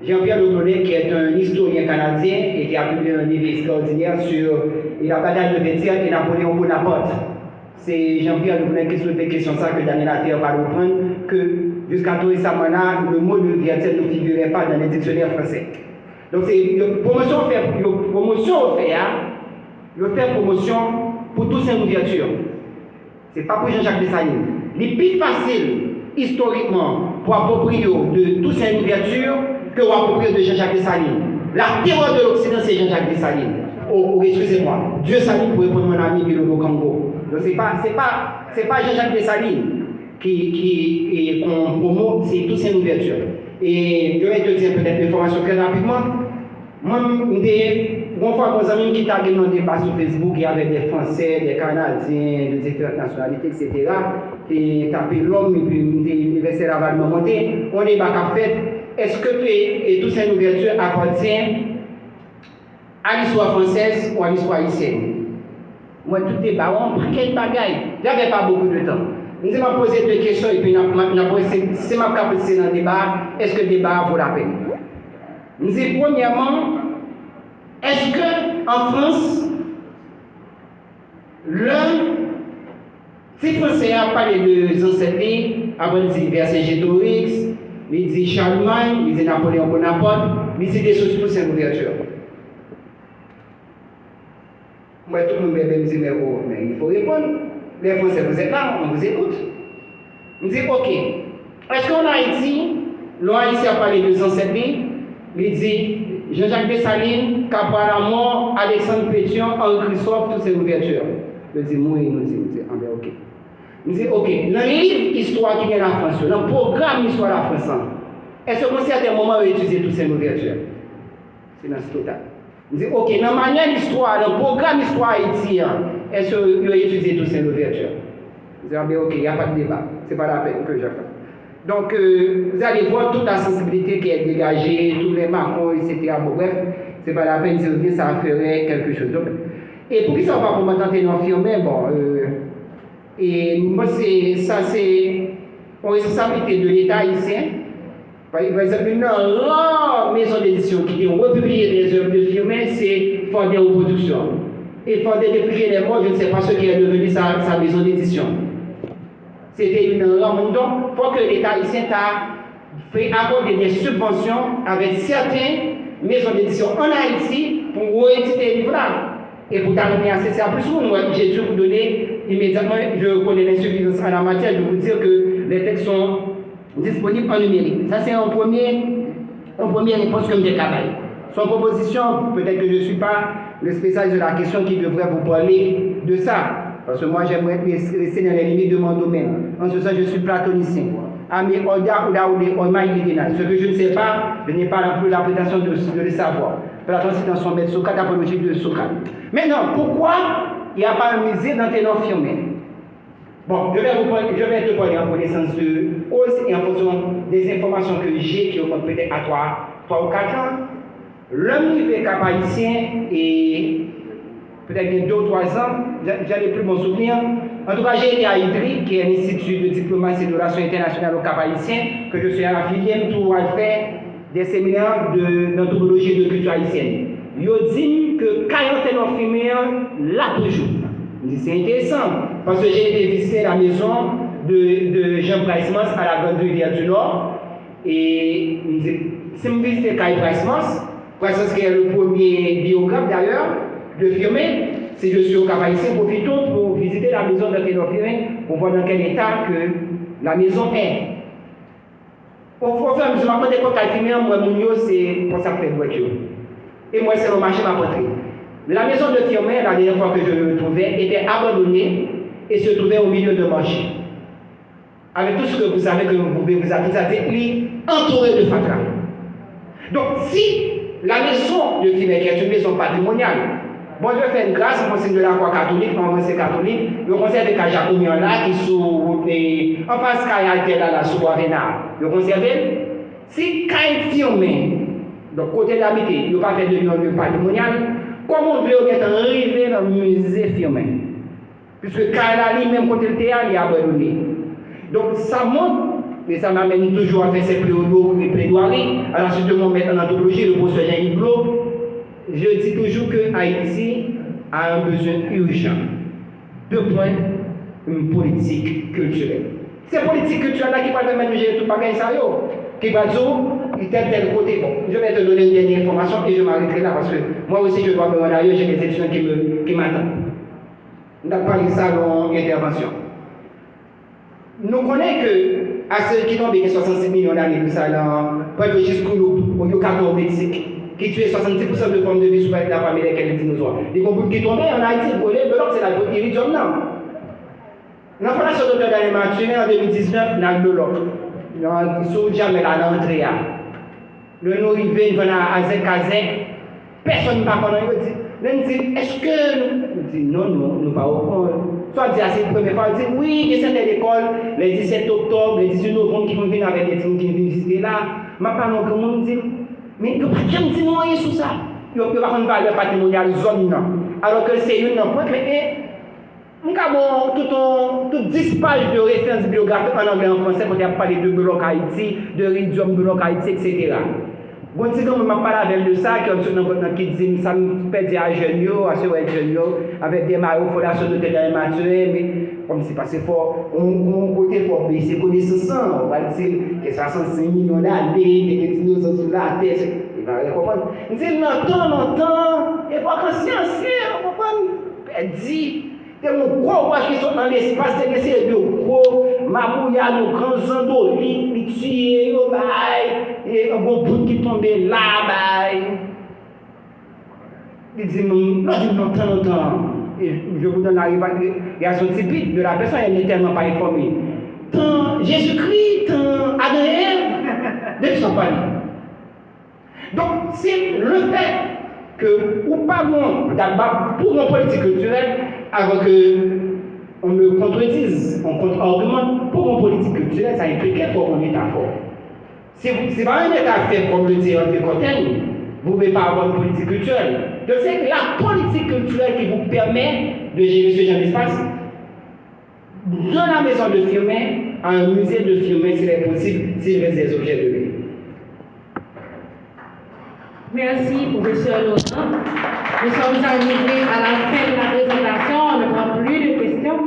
Jean-Pierre Le Clonec, qui est un historien canadien et qui a publié un livre extraordinaire sur la bataille de Versailles et Napoléon Bonaparte. C'est Jean-Pierre Le Clonec qui soulève des questions ça que Daniel Affaire va reprendre, que jusqu'à tout récemment là, le mot de Versailles ne figurait pas dans les dictionnaires français. Donc c'est une promotion pour tous ces ouvertures. Ce n'est pas pour Jean-Jacques Dessalines. Le plus facile, historiquement, pour approprier de tous ces ouvertures que pour approprier de Jean-Jacques Dessalines. La terreur de l'Occident, c'est Jean-Jacques Dessalines. Oh, excusez-moi, Dieu salue pour répondre mon ami Bilo Congo. Donc ce n'est pas Jean-Jacques Dessalines qu'on promeut, c'est tous ces ouvertures. Et je vais te dire peut-être une information très rapidement. Moi, une fois, mes amis qui t'a gagné un débat sur Facebook, il y avait des Français, des Canadiens, de différentes nationalités, etc. Et tapé l'homme, et puis il versait la valeur montée. On est bac à fait. Est-ce que toutes ces ouvertures appartiennent à l'histoire française ou à l'histoire haïtienne? Moi, tout est baron, quel bagaille. J'avais pas beaucoup de temps. Je m'a posé deux questions et puis si je m'a posé dans le débat, est-ce que le débat vaut la peine? Nous disons premièrement, est-ce qu'en France, si Français a parlé de ancêtres, avant il dit Vercingétorix, il dit Charlemagne, il dit Napoléon Bonaparte, il dit des choses pour cette ouverture. Moi, tout le monde me dit, mais il faut répondre. Les Français, vous êtes là, on vous écoute. On dit, ok, est-ce qu'en Haïti, l'Haïti a parlé de ancêtres, il dit Jean-Jacques Dessalines, Capral Amont, Alexandre Pétion, Henri Christophe, toutes ces ouvertures. Je dis, moi, il nous dit, ok. Il dit, ok, dans le livre Histoire qui vient de la France, dans le programme Histoire de la France, est-ce qu'à un certain moment, on va utiliser toutes ces ouvertures? C'est dans ce total. Il dit, ok, dans la manière d'histoire, dans le programme Histoire haïtien, est-ce qu'on va utiliser toutes ces ouvertures? Je dis, ok, il n'y a pas de débat, ce n'est pas la peine que je fasse. Donc, vous allez voir toute la sensibilité qui est dégagée, tous les marquants, etc. Bon, bref, ce n'est pas la peine de dire ça ferait quelque chose. Donc, et pour qui ça va pour m'entendre Firmin, bon, et moi, c'est une responsabilité de l'État haïtien. Par exemple, une rare maison d'édition qui a republié les œuvres de Firmin, c'est Fondé aux Productions. Et Fondé, depuis qu'il est mort, je ne sais pas ce qui est devenu sa maison d'édition. C'était une rare. Donc, il faut que l'État haïtien a fait accorder des subventions avec certaines maisons d'édition en Haïti pour rééditer les livres-là. Et pour terminer à ça, plus vous, j'ai dû vous donner immédiatement, je connais l'insuffisance en la matière, de vous dire que les textes sont disponibles en numérique. Ça, c'est un premier réponse comme des travail. Sans proposition, peut-être que je ne suis pas le spécialiste de la question qui devrait vous parler de ça. Parce que moi, j'aimerais rester dans les limites de mon domaine. En ce sens, je suis platonicien. Ami Oda ou Oma Illigina. Ce que je ne sais pas, je n'ai pas la prétention de le savoir. Platon, c'est dans son maître Socrate, apologie de Socrate. Maintenant, pourquoi il n'y a pas un musée d'Anténor Firmin? Bon, je vais te parler en connaissance de cause et en fonction des informations que j'ai qui remontent peut-être à 3 ou 4 ans. L'homme niveau cap haïtien et peut-être il y a 2 ou 3 ans, j'allais plus mon souvenir. En tout cas, j'ai été à IDRI, qui est un institut de diplomatie et de relations internationales au cap haïtien, que je suis affilié pour faire des séminaires d'anthropologie et de culture haïtienne. Ils disent que quand Anténor Firmin là toujours. C'est intéressant, parce que j'ai été visiter la maison de Jean Price-Mans à la Grande Rivière du Nord. Et si je visite Kai Price-Mans, Price-Mans qui est le premier biographe d'ailleurs de Firmin, si je suis au Cap haïtien, profitons pour visiter la maison d'Anténor Firmin pour voir dans quel état que la maison est. Au fur et à mesure, je me compte à Firmin, moi, mon c'est pour ça que je fais voiture. Et moi, c'est le marché ma portée. La maison de Firmin, la dernière fois que je le trouvais, était abandonnée et se trouvait au milieu de marché. Avec tout ce que vous savez que vous pouvez vous attendre, entouré de fatras. Donc, si la maison de Firmin, qui est une maison patrimoniale, Bon Dieu fait une grâce, on signe de la croix catholique, moi c'est catholique, le conserve qu'à Jacomian là, qui sous en face Kayal là, sous Arena, le conserve. Si Kayal firmé, donc côté d'habiter, il n'y a pas fait de lieu patrimonial, comment on veut arriver dans le musée firmé? Puisque Kayal lui-même côté le théâtre, il a abandonné. Donc ça montre. Et ça m'amène toujours à faire ces plaidoiries. Alors, si je me mettre en anthropologie, le professeur Jean Hublot, je dis toujours que Haïti a un besoin urgent. 2 points, une politique culturelle. C'est politique culturelle-là qui va permettre de gérer tout le bagage, qui va dire, tel côté. Bon, je vais te donner une dernière information et je m'arrêterai là parce que moi aussi, je dois me rendre ailleurs, j'ai des étudiants qui m'attendent. On n'a pas eu ça dans l'intervention. Nous connaissons que à ceux qui tombent 66 millions d'années de ça dans le jusqu'au au Yucatan au Mexique, qui tue 70% de formes de vie sous la famille desquelles les dinosaures. Les combustibles qui tombaient en Haïti, le bloc, c'est la iridium, non. Nous avons fait docteur d'animateur en 2019 dans le bloc. Nous avons jamais là dans l'entrée. Nous sommes arrivés à Zek, personne ne va connaître. Nous dit, est-ce que nous dit non, nous ne pas au courant. Soit dit assez la première fois, dit oui, j'ai certaines écoles, les 17 octobre, les 18 novembre qui vont venir avec des gens qui viennent visiter là. Ma parole, tout le monde dit, mais il n'y a pas de gens qui rien sur ça. Il n'y a pas de valeur patrimoniale zone. Alors que c'est une point, mais nous avons tout 10 pages de références bibliographiques en anglais et en français pour parler de bloc Haïti, de Ridium, bloc Haïti, etc. Bon, si on m'a parlé avec de ça, qui dit ça me fait dire à jeunes, à ceux jeunes, avec des maillots, fondation de télémature, mais comme c'est passé fort, on côté fort, mais c'est connaissance, on va dire que 65 millions d'années, que nous sommes sur la terre, il va comprendre. On dit longtemps, et pas conscience, on comprend, dit. C'est mon gros qui sont dans l'espace, c'est de gros, Mamouya, nos grands endoliques, les tués, et un bon bout qui tombait là, il dit, longtemps. Et je vous donne la réaction typique de la personne, elle n'est tellement pas informée. Tant Jésus-Christ, tant Adam et Ève, ne sont pas là. Donc, c'est le fait que, ou pas bon, d'abord, pour mon politique culturelle, avant qu'on me contredise, on contre-argumente, pour mon politique culturelle, ça impliquait pour mon État fort. Si c'est pas un État faible comme le dit André Cotten, vous ne pouvez pas avoir une politique culturelle. Donc c'est la politique culturelle qui vous permet de gérer ce genre d'espace. De la maison de Firmin à un musée de Firmin, s'il est possible, s'il reste des objets de lui. Merci, professeur Laurent. Nous sommes arrivés à la fin de la présentation. On ne prend plus de questions.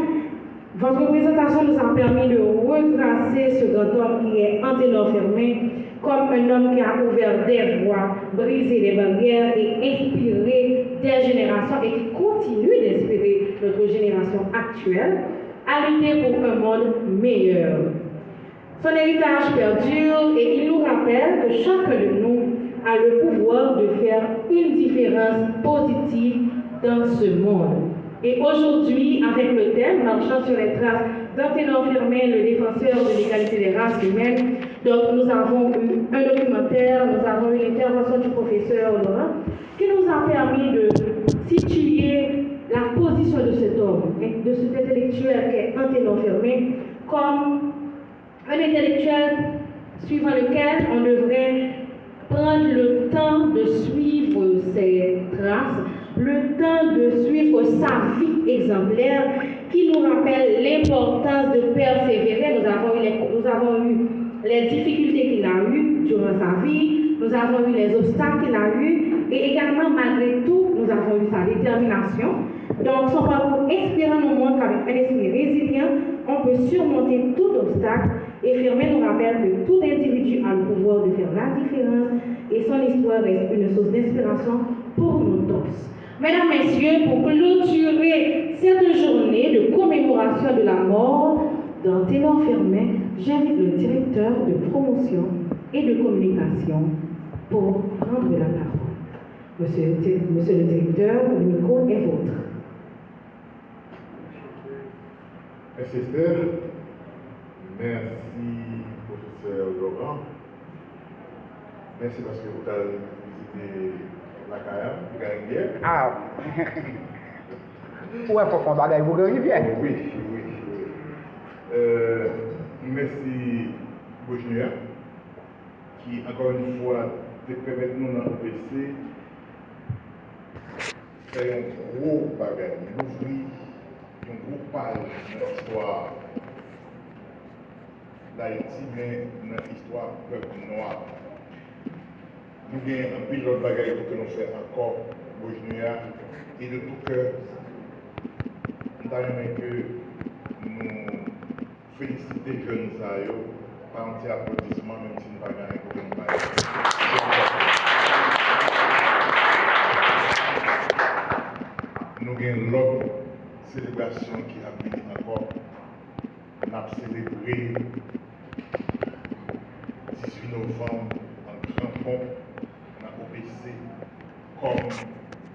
Votre présentation nous a permis de retracer ce grand homme qui est Anténor Firmin comme un homme qui a ouvert des voies, brisé des barrières et inspiré des générations et qui continue d'inspirer notre génération actuelle à lutter pour un monde meilleur. Son héritage perdure et il nous rappelle que chacun de nous a le pouvoir de faire une différence positive dans ce monde. Et aujourd'hui, avec le thème Marchant sur les traces d'Anténor Firmin, le défenseur de l'égalité des races humaines, donc nous avons eu un documentaire, nous avons eu l'intervention du professeur Laurent, qui nous a permis de situer la position de cet homme, de cet intellectuel qui est Anténor Firmin, comme un intellectuel suivant lequel on devrait prendre le temps de suivre ses traces, le temps de suivre sa vie exemplaire qui nous rappelle l'importance de persévérer. Nous avons eu les difficultés qu'il a eues durant sa vie, nous avons eu les obstacles qu'il a eus et également malgré tout, nous avons eu sa détermination. Donc son parcours inspirant nous montre qu'avec un esprit résilient, on peut surmonter tout obstacle et Firmin nous rappelle que tout individu a le pouvoir de faire la différence et son histoire reste une source d'inspiration pour nous tous. Mesdames, Messieurs, pour clôturer cette journée de commémoration de la mort d'Anténor Firmin, j'invite le directeur de promotion et de communication pour prendre la parole. Monsieur le directeur, le micro est vôtre. Merci Esther. Merci professeur Laurent. Merci parce que vous avez visité la carrière, la guerre. Ah. Ouais, pour faire bagaille, vous gagnez bien. Oui. Merci Bojnia, qui encore une fois te permet de nous dans l'OPC faire un gros bagage, d'ouvrir une grosse page dans l'histoire d'Haïti, mais dans l'histoire du peuple noir. Nous avons un pilote bagaille pour que nous fassions encore Bojnia et de tout cœur, nous avons que nous féliciter les jeunes par un petit applaudissement, même si nous n'avons pas gagné pour nous parler. Nous avons l'autre célébration qui a venu encore. On a célébré 18 novembre en grand pont dans l'OPC comme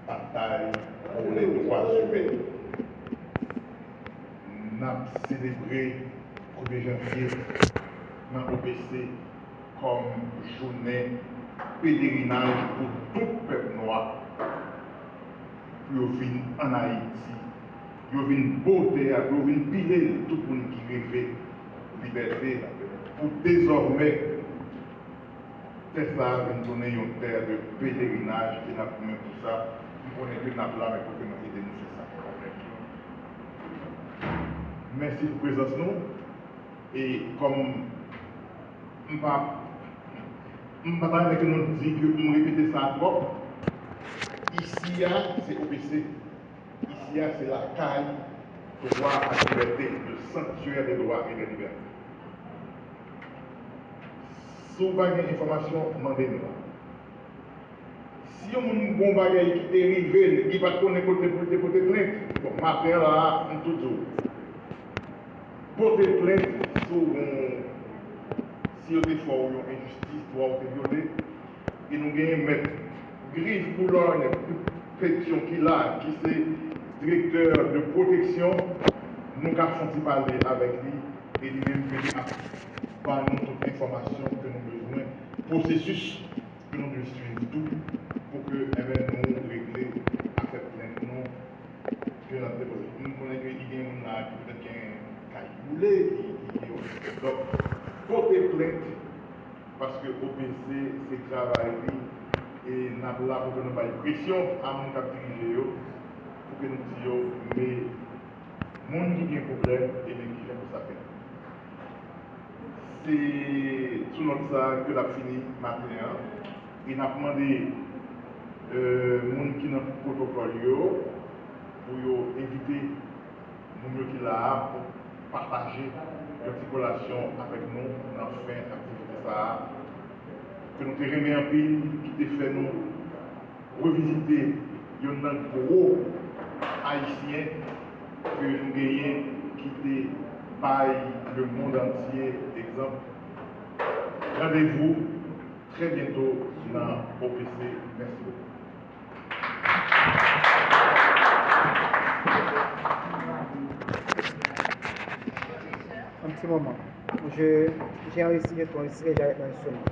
bataille pour les droits humains. On a célébré 1er janvier dans l'OPC comme journée pèlerinage pour tout le peuple noir. Puis au fin en Haïti, il y a une beauté, il y a une piler tout le monde qui rêvait liberté pour désormais faire ça, nous donner une terre de pèlerinage et nous avons pour ça, nous connaissons que nous avons là, mais pour que nous aidions nous faire ça. Merci pour la présence nous et comme je ne vais pas nous dire que nous répétons ça encore, ici c'est OPC, ici c'est la caille de droit à la liberté, le sanctuaire des droits et des libertés. Si vous avez des informations, demandez-nous. Si vous avez un bon bagage qui est arrivé, qui va connaître côté plainte, bon, matin là, on tout jour. Porter plainte si vous avez fait une injustice, droit ou violé, et nous gagnons mettre griffe pour l'ordre, pétition qu'il a, qui est directeur de protection, nous avons parler avec lui et lui-même par nous toute information que nous avons besoin, processus que nous devons suivre tout pour que nous régler à cette plainte nous que nous avons déposé. Nous connaissons qu'il y a peut-être un caillou donc porter plainte parce que OPC c'est travail et nous avons là pour que nous faisons pression à mon cap dirigé pour que nous disions mais mon qui a un problème et bien qui fait pour ça. C'est tout notre ça que l'a fini matin. Il a demandé gens qui ont un protocole pour inviter nous qui là pour partager l'articulation avec nous dans la fin d'activité ça. Que nous te remet un pays qui te fait nous revisiter un gros haïtien que nous gagnons qui te paye le monde entier d'exemple. Rendez-vous très bientôt dans OPC. Merci beaucoup. Un petit moment. J'ai enregistré ton enregistré, j'arrête l'enregistrement.